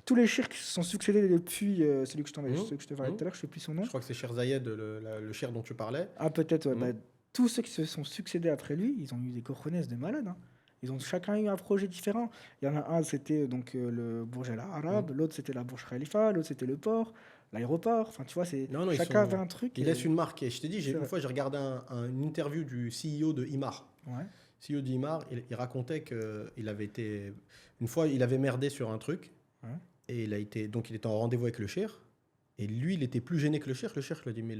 tous les cheikhs qui se sont succédés depuis celui que celui que je te parlais Mhm. tout à l'heure, je sais plus son nom. Je crois que c'est Cher Zayed, le cher dont tu parlais. Ah, peut-être, ouais. Mhm. Bah, tous ceux qui se sont succédés après lui, ils ont eu des cojones de malade. Hein. Ils ont chacun eu un projet différent. Il y en a un, c'était donc le Burj Al Arab, l'autre, c'était la Burj Khalifa, l'autre, c'était le port, l'aéroport. Enfin, tu vois, Non, chacun avait un truc. Ils laissent une marque. Et je t'ai dit, C'est une vrai. fois, j'ai regardé une interview du CEO de Imar. Ouais. CEO d'Imar, il racontait qu'il avait été. Une fois, il avait merdé sur un truc. Ouais. Et donc, il était en rendez-vous avec le cher. Et lui, il était plus gêné que le cher. Le cher lui a dit, mais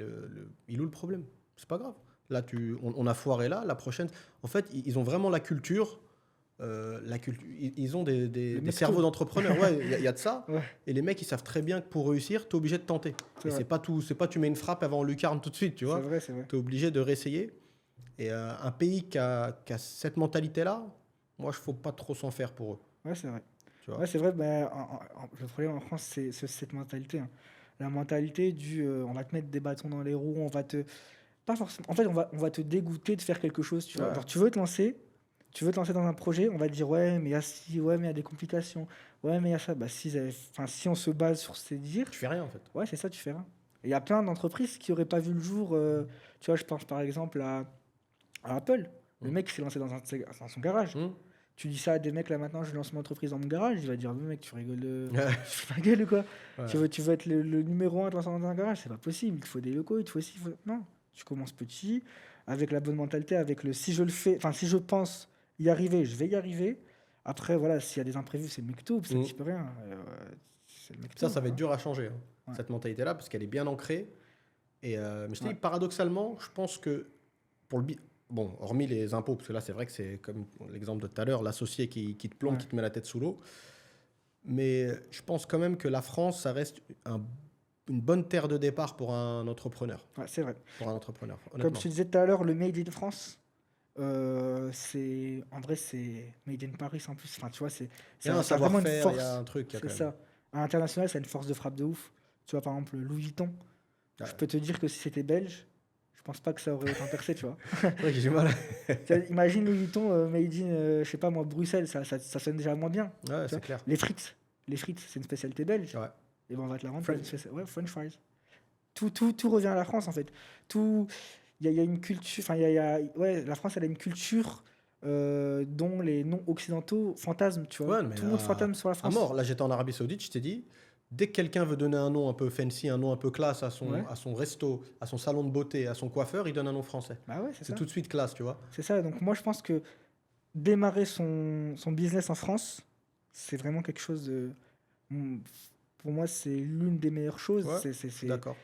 il est où le problème? C'est pas grave. Là, on a foiré là. La prochaine. En fait, ils ont vraiment la culture. Ils ont des mecs cerveaux tôt. d'entrepreneurs. Ouais, il y a de ça. Ouais. Et les mecs, ils savent très bien que pour réussir, tu es obligé de tenter. C'est Et vrai. c'est pas tu mets une frappe avant lucarne tout de suite, tu C'est vois. vrai, c'est vrai. Tu es obligé de réessayer. Et un pays qui a cette mentalité-là, moi, je ne faut pas trop s'en faire pour eux. Ouais, c'est vrai. Tu vois. Ouais, c'est vrai. Bah, le problème en France, c'est cette mentalité. Hein. La mentalité du on va te mettre des bâtons dans les roues, on va te. Pas forcément. En fait, on va te dégoûter de faire quelque chose. Tu vois. Ouais. Genre, tu veux te lancer dans un projet, on va te dire ouais, mais il y a ci, ouais, mais il y a des complications, ouais, mais il y a ça. Bah, si on se base sur ces dires, Tu fais rien, en fait. ouais, c'est ça, tu fais rien. Et il y a plein d'entreprises qui n'auraient pas vu le jour. Tu vois, je pense par exemple à Apple. Le mec s'est lancé dans son garage. Hum. Tu dis ça à des mecs là maintenant, je lance mon entreprise dans mon garage, il va dire mais mec, tu rigoles, Ouais. tu fais ta gueule ou quoi? Ouais. Tu veux être le numéro un de lancer dans un garage, c'est pas possible. Il te faut des locaux, il te faut aussi. Non, tu commences petit, avec la bonne mentalité, avec le si je le fais, enfin si je pense y arriver, je vais y arriver. Après voilà, s'il y a des imprévus, c'est le mec tout, ça Mm. ne peut rien. C'est le mec Ça tout, va être hein. dur à changer, hein, Ouais. cette mentalité-là, parce qu'elle est bien ancrée. Mais je te dis, Ouais. paradoxalement, je pense que pour le bon, hormis les impôts, parce que là, c'est vrai que c'est comme l'exemple de tout à l'heure, l'associé qui te plombe, Ouais. qui te met la tête sous l'eau. Mais je pense quand même que la France, ça reste une bonne terre de départ pour un entrepreneur. Ouais, c'est vrai. Pour un entrepreneur, Comme honnêtement. je te disais tout à l'heure, le Made in France, en vrai, c'est Made in Paris en plus. Enfin, tu vois, Il y a un ça a vraiment une savoir-faire, il y force. a un truc. il y a C'est quand même. ça. À l'international, ça a une force de frappe de ouf. Tu vois, par exemple, Louis Vuitton. Ouais. Je peux te dire que si c'était belge, je pense pas que ça aurait autant percé, tu vois. C'est vrai que j'ai du mal. Tu vois, imagine Louis Vuitton made in, je sais pas moi, Bruxelles, ça sonne déjà moins bien. Ouais, Tu c'est vois. clair. Les frites, c'est une spécialité belge. Ouais. Et ben on va te la rendre. French. Ouais, French fries. Tout revient à la France en fait. Il y a une culture, enfin ouais, la France elle a une culture dont les non-occidentaux fantasment, tu vois. Ouais, mais Tout le monde fantasme sur la à France. mort. Là, j'étais en Arabie Saoudite, je t'ai dit, dès que quelqu'un veut donner un nom un peu fancy, un nom un peu classe à Ouais. son resto, à son salon de beauté, à son coiffeur, il donne un nom français. Bah ouais, c'est C'est ça. tout de suite classe, tu vois. C'est ça. Donc moi je pense que démarrer son business en France, c'est vraiment quelque chose de. Pour moi, c'est l'une des meilleures choses. Ouais, Je suis d'accord.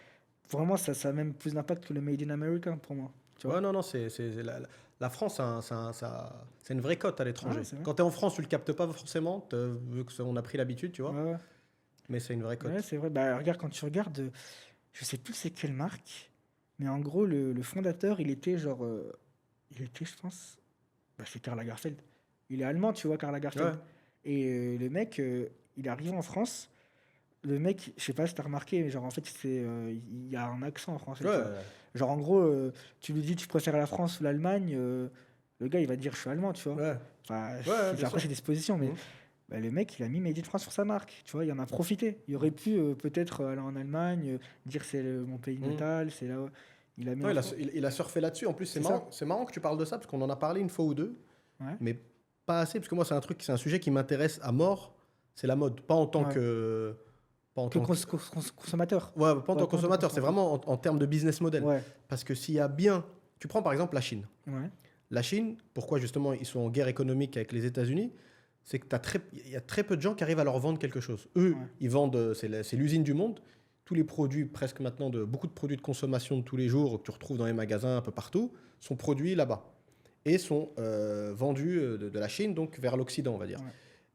Vraiment, ça a même plus d'impact que le Made in America pour moi. Tu vois. Ouais, non, la France, c'est une vraie cote à l'étranger. Ouais, c'est vrai. Quand tu es en France, tu le captes pas forcément, vu qu'on a pris l'habitude, tu vois. Ouais, ouais. Mais c'est une vraie cote. Ouais, c'est vrai. Bah, regarde, quand tu regardes, je sais plus c'est quelle marque, mais en gros, le fondateur, il était genre. Il était, je pense. Bah, c'est Karl Lagerfeld. Il est allemand, tu vois, Karl Lagerfeld. Ouais. Et le mec, il est arrivé en France. Le mec, je sais pas si t'as remarqué, mais genre, en fait, il y a un accent en français. Tu Ouais. vois. Genre, en gros, tu lui dis, tu préfères la France ou l'Allemagne, le gars, il va te dire, je suis allemand, tu vois. Ouais. Enfin, bien après, sûr. c'est des suppositions, mais Mhm. bah, le mec, il a mis Made in France sur sa marque. Tu vois, il en a profité. Il aurait pu peut-être aller en Allemagne, dire c'est mon pays Mhm. natal, c'est là où il a mis. Ouais, en il a, France. il a surfé là-dessus. En plus, C'est ça. c'est marrant que tu parles de ça, parce qu'on en a parlé une fois ou deux, Ouais. mais pas assez, parce que moi, c'est un sujet qui m'intéresse à mort. C'est la mode, pas en tant Ouais. que. Pas en Que tant que- consommateur. Ouais, pas en Ouais, tant pas en que consommateur, tant c'est que vraiment en termes de business model. Ouais. Parce que s'il y a bien. Tu prends par exemple la Chine. Ouais. La Chine, pourquoi justement ils sont en guerre économique avec les États-Unis, c'est que il y a très peu de gens qui arrivent à leur vendre quelque chose. Eux, Ouais. ils vendent, c'est l'usine du monde. tous les produits, presque maintenant, beaucoup de produits de consommation de tous les jours que tu retrouves dans les magasins un peu partout, sont produits là-bas et sont vendus de la Chine, donc vers l'Occident, on va dire.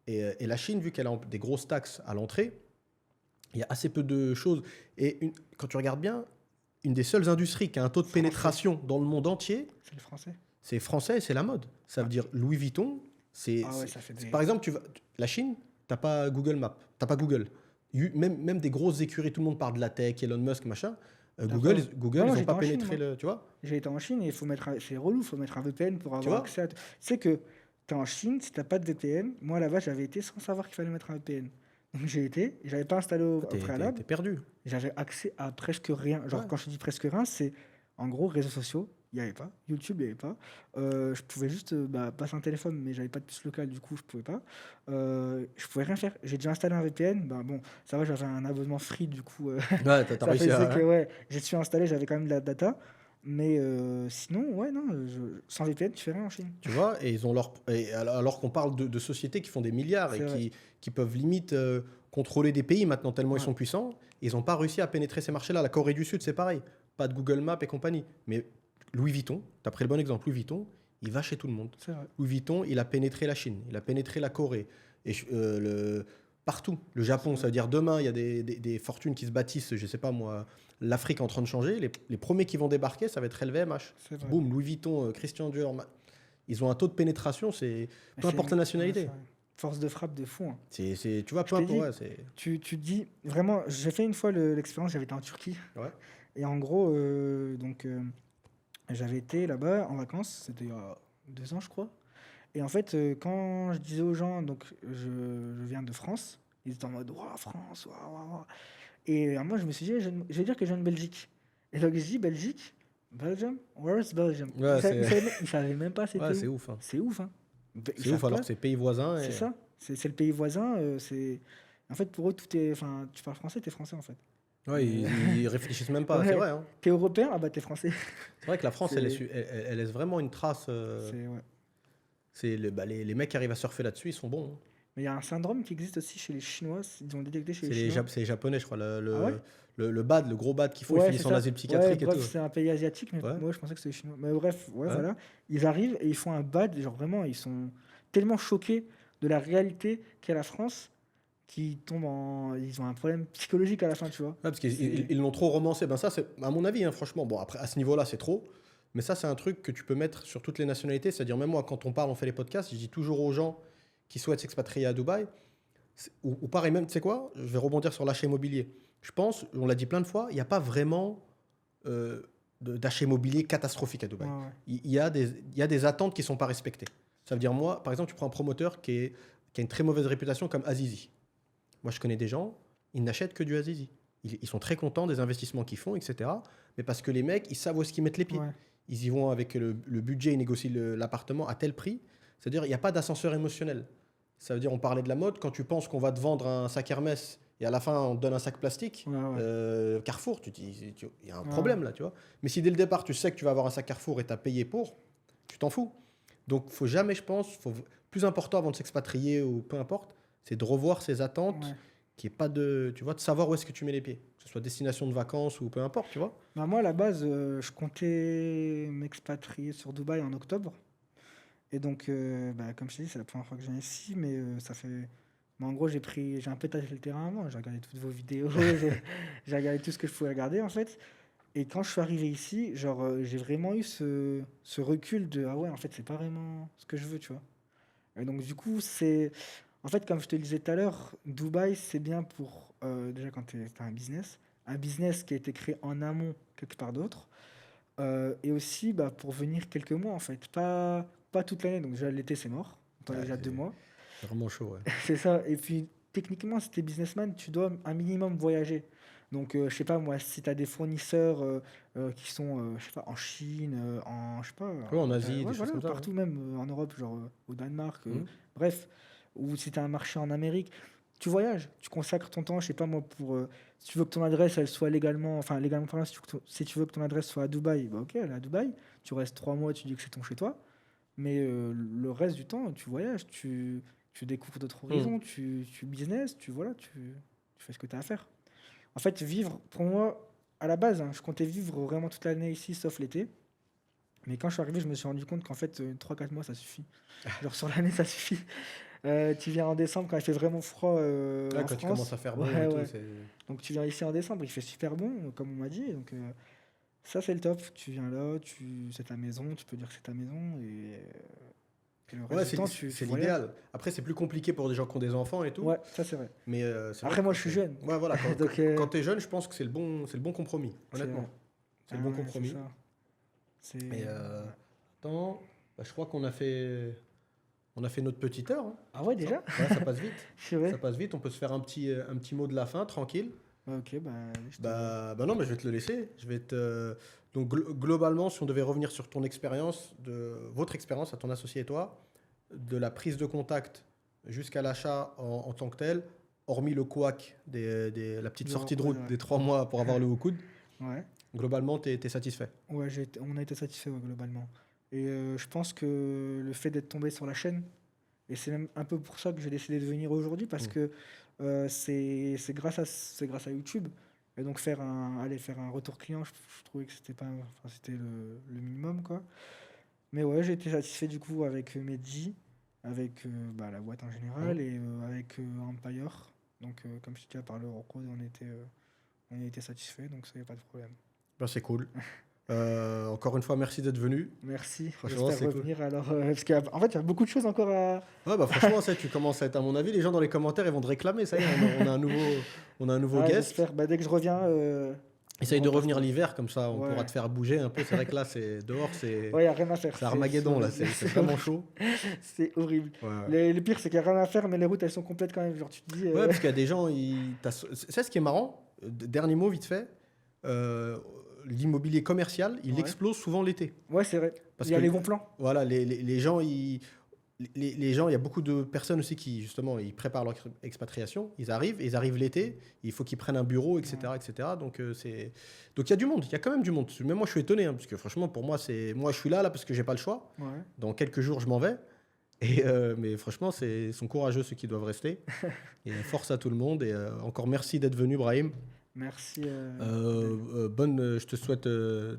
Ouais. Et la Chine, vu qu'elle a des grosses taxes à l'entrée, il y a assez peu de choses. Et quand tu regardes bien, une des seules industries qui a un taux de Français. pénétration dans le monde entier, C'est le français. c'est français et c'est la mode. Ça veut dire Louis Vuitton. Ah ouais, ça fait des... Par exemple, la Chine, t'as pas Google Maps, t'as pas Google. Même des grosses écuries, tout le monde parle de la tech, Elon Musk, machin. Google, D'accord. Google, Non, ils moi, n'ont j'étais pas en Chine, pénétré moi. le. Tu vois? J'ai été en Chine et c'est relou, il faut mettre un VPN pour Tu avoir vois? accès à... Tu sais que tu es en Chine, si tu n'as pas de VPN, moi là-bas j'avais été sans savoir qu'il fallait mettre un VPN. Donc j'ai été, j'avais pas installé au préalable, T'es perdu. j'avais accès à presque rien. Genre Ouais. quand je dis presque rien, c'est en gros réseaux sociaux, il n'y avait pas, YouTube il n'y avait pas. Je pouvais juste passer un téléphone, mais j'avais pas de puce locale, du coup je pouvais pas. Je pouvais rien faire. J'ai déjà installé un VPN, bah bon, ça va, j'avais un abonnement free, du coup Ouais, t'as ça réussi faisait que à. ouais, j'ai su installer, j'avais quand même de la data. Mais sinon, ouais, non, sans VPN, tu fais rien en Chine. Tu vois? Et ils ont alors qu'on parle de sociétés qui font des milliards et C'est vrai. qui peuvent limite contrôler des pays maintenant, tellement ils Ouais, sont puissants. Ils n'ont pas réussi à pénétrer ces marchés-là. La Corée du Sud, c'est pareil. Pas de Google Maps et compagnie. Mais Louis Vuitton, tu as pris le bon exemple. Louis Vuitton, il va chez tout le monde. c'est vrai. Louis Vuitton, il a pénétré la Chine, il a pénétré la Corée. Et partout. Le C'est Japon, vrai. ça veut dire demain, il y a des fortunes qui se bâtissent, je sais pas moi, l'Afrique en train de changer. Les premiers qui vont débarquer, ça va être LVMH. C'est vrai. Boum, Louis Vuitton, Christian Dior. Ils ont un taux de pénétration, Mais peu importe la ouais, nationalité. c'est vrai. Force de frappe de fou, hein. Tu vois, Je peu t'ai importe. dit, Ouais, c'est. tu te dis, vraiment, j'ai fait une fois l'expérience, j'avais été en Turquie. Ouais. Et en gros, j'avais été là-bas en vacances, c'était il y a 2 ans, je crois. Et en fait, quand je disais aux gens, donc je viens de France, ils étaient en mode, waouh, France, waouh, waouh, waouh. Et moi, je me suis dit, je vais dire que je viens de Belgique. Et donc, je dis, Belgique, Belgium, where is Belgium? Ouais, Ils savaient même pas ouais, c'était c'est où. ouf. Hein. C'est ouf, hein. Ils C'est ouf savent alors pas. que c'est pays voisin. C'est Et... ça. C'est le pays voisin. En fait, pour eux, tout est. Enfin, tu parles français, t'es français, en fait. Ouais, Mais, ils réfléchissent même pas, c'est ouais, vrai. Hein. t'es européen, ah bah t'es français. C'est vrai que la France, C'est, elle laisse vraiment une trace. ouais. Les mecs qui arrivent à surfer là-dessus, ils sont bons. Hein. Mais il y a un syndrome qui existe aussi chez les Chinois. Ils ont détecté chez C'est les Chinois. C'est les Japonais, je crois. Ah ouais? Le bad, le gros bad qu'il faut, ils Ouais, finissent c'est en ça. asile Ouais, psychiatrique et bref, tout. c'est un pays asiatique, mais Ouais. moi je pensais que c'était les Chinois. Mais bref, ouais, Ouais. voilà. Ils arrivent et ils font un bad, genre vraiment, ils sont tellement choqués de la réalité qu'est la France qu'ils tombent en. Ils ont un problème psychologique à la fin, tu vois. Ouais, parce qu'ils C'est- ils l'ont trop romancé. Ben ça, c'est à mon avis, hein, franchement. Bon, après, à ce niveau-là, c'est trop. Mais ça, c'est un truc que tu peux mettre sur toutes les nationalités. C'est-à-dire, même moi, quand on parle, on fait les podcasts, je dis toujours aux gens qui souhaitent s'expatrier à Dubaï, ou pareil, même, tu sais quoi, je vais rebondir sur l'achat immobilier. Je pense, on l'a dit plein de fois, il n'y a pas vraiment d'achat immobilier catastrophique à Dubaï. Ouais, ouais. Il y a des attentes qui ne sont pas respectées. Ça veut dire, moi, par exemple, tu prends un promoteur qui a une très mauvaise réputation comme Azizi. Moi, je connais des gens, ils n'achètent que du Azizi. Ils sont très contents des investissements qu'ils font, etc. Mais parce que les mecs, ils savent où est-ce qu'ils mettent les pieds. Ouais. Ils y vont avec le budget, ils négocient l'appartement à tel prix. C'est-à-dire, il n'y a pas d'ascenseur émotionnel. Ça veut dire, on parlait de la mode, quand tu penses qu'on va te vendre un sac Hermès et à la fin, on te donne un sac plastique, Ouais, ouais. Carrefour, tu te dis, il y a un Ouais. problème là, tu vois. Mais si dès le départ, tu sais que tu vas avoir un sac Carrefour et tu as payé pour, tu t'en fous. Donc, faut jamais, je pense, plus important avant de s'expatrier ou peu importe, c'est de revoir ses attentes, Ouais. qui est pas de, tu vois, de savoir où est-ce que tu mets les pieds, que ce soit destination de vacances ou peu importe, tu vois. Bah, moi, à la base, je comptais m'expatrier sur Dubaï en octobre. Et donc, comme je t'ai dit, c'est la première fois que je viens ici, mais ça fait. Mais en gros, j'ai un peu tâté le terrain avant. J'ai regardé toutes vos vidéos, j'ai regardé tout ce que je pouvais regarder en fait. Et quand je suis arrivé ici, genre, j'ai vraiment eu ce recul de ah ouais, en fait, c'est pas vraiment ce que je veux, tu vois. Et donc, du coup, c'est. En fait, comme je te le disais tout à l'heure, Dubaï, c'est bien pour. Déjà, quand tu as un business qui a été créé en amont quelque part d'autre. Et aussi bah, pour venir quelques mois, en fait. Pas toute l'année. Donc, déjà, l'été, c'est mort. On a Ouais, déjà 2 mois. c'est vraiment chaud, ouais. C'est ça. Et puis, techniquement, si tu es businessman, tu dois un minimum voyager. Donc, je sais pas, moi, si tu as des fournisseurs qui sont, je sais pas, en Chine, je sais pas, Ouais, en Asie, ouais, des choses voilà, comme ça. partout, même en Europe, genre au Danemark, Mhm. bref, ou si tu as un marché en Amérique, tu voyages, tu consacres ton temps, je sais pas, moi, pour, si tu veux que ton adresse, elle soit légalement, enfin, légalement parlant, si tu veux que ton adresse soit à Dubaï, bah ok, elle est à Dubaï, tu restes 3 mois, tu dis que c'est ton chez toi, mais le reste du temps, tu voyages, tu découvres d'autres Mhm. horizons, tu business, tu fais ce que tu as à faire. En fait, vivre, pour moi, à la base, hein, je comptais vivre vraiment toute l'année ici, sauf l'été. Mais quand je suis arrivé, je me suis rendu compte qu'en fait, 3-4 mois, ça suffit. Genre sur l'année, ça suffit. Tu viens en décembre quand il fait vraiment froid Là, en quand il commence France. à faire bon Ouais, et tout, ouais. c'est. Donc tu viens ici en décembre, il fait super bon, comme on m'a dit. Donc ça, c'est le top. Tu viens là, c'est ta maison, tu peux dire que c'est ta maison. Et le reste Ouais, du temps, tu c'est voyages. l'idéal. Après, c'est plus compliqué pour des gens qui ont des enfants et tout. Ouais, ça, c'est vrai. Mais c'est vrai Après, que moi, je suis jeune. Ouais, voilà, Donc, quand t'es jeune, je pense que c'est le bon compromis, c'est honnêtement. C'est ah le bon ouais, c'est compromis. ça. C'est... Et attends, bah, je crois on a fait notre petite heure, hein. Ah ouais, déjà? Ouais, ça passe vite. C'est vrai? Ça passe vite. On peut se faire un petit mot de la fin, tranquille. Bah, ok, bah, je te... Bah non, mais je vais te le laisser. Donc globalement, si on devait revenir sur ton expérience, votre expérience à ton associé et toi, de la prise de contact jusqu'à l'achat en tant que tel, hormis le couac, la petite Le sortie de recours, route ouais. des 3 mois pour avoir le haut coude, Ouais. globalement, t'es satisfait. Ouais, on a été satisfait globalement. Et je pense que le fait d'être tombé sur la chaîne, et c'est même un peu pour ça que j'ai décidé de venir aujourd'hui, parce Mm. que c'est grâce à YouTube. Et donc aller faire un retour client, je trouvais que c'était pas, enfin, c'était le minimum, quoi. Mais ouais, j'ai été satisfait du coup avec Medji, avec bah, la boîte en général, Mm. et avec Empire. Donc comme je te dis, à part le Rocode, on a été satisfait, donc ça y a pas de problème. Ben, c'est cool. Encore une fois, merci d'être venu. Merci, Franchement, j'espère c'est cool. revenir alors, parce qu'en fait, il y a beaucoup de choses encore à... Ouais, bah franchement, ça, tu commences à être, à mon avis, les gens dans les commentaires, ils vont te réclamer. Ça y est, on a un nouveau Ah, guest. j'espère, bah, dès que je reviens, Essaye on de repasse revenir pas. l'hiver, comme ça, on Ouais. pourra te faire bouger un peu. C'est vrai que là, dehors, Ouais, il n'y a rien à faire. c'est Armageddon, là. C'est vraiment chaud. C'est horrible. Ouais, ouais. Le pire, c'est qu'il n'y a rien à faire, mais les routes, elles sont complètes quand même. Genre, tu te dis... Ouais, parce qu'il y a des gens, c'est ce qui est marrant. Dernier mot, vite fait. L'immobilier commercial, il Ouais. explose souvent l'été. Ouais, c'est vrai. Parce Il y a que les bons plans. voilà, les gens, les gens, il y a beaucoup de personnes aussi qui, justement, ils préparent leur expatriation. Ils arrivent l'été, il faut qu'ils prennent un bureau, etc. Ouais. etc. Donc, donc il y a du monde, il y a quand même du monde. Même moi, je suis étonné, hein, parce que franchement, pour moi, moi, je suis là parce que j'ai pas le choix. Ouais. Dans quelques jours, je m'en vais. Mais franchement, ils sont courageux ceux qui doivent rester. Et force à tout le monde. Et encore merci d'être venu, Brahim. Merci. Je te souhaite le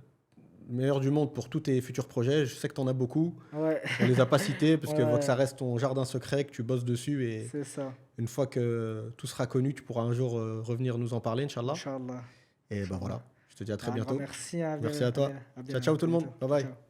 meilleur du monde pour tous tes futurs projets. Je sais que tu en as beaucoup. Ouais, On les a pas cités parce que Ouais. faut que ça reste ton jardin secret, que tu bosses dessus. Et c'est ça. une fois que tout sera connu, tu pourras un jour revenir nous en parler, Inch'Allah. Inch'Allah. Et ben voilà, je te dis à très Un grand bientôt. merci. À Merci à toi. bientôt. Ciao, ciao tout le monde. Bientôt. Bye bye. Ciao.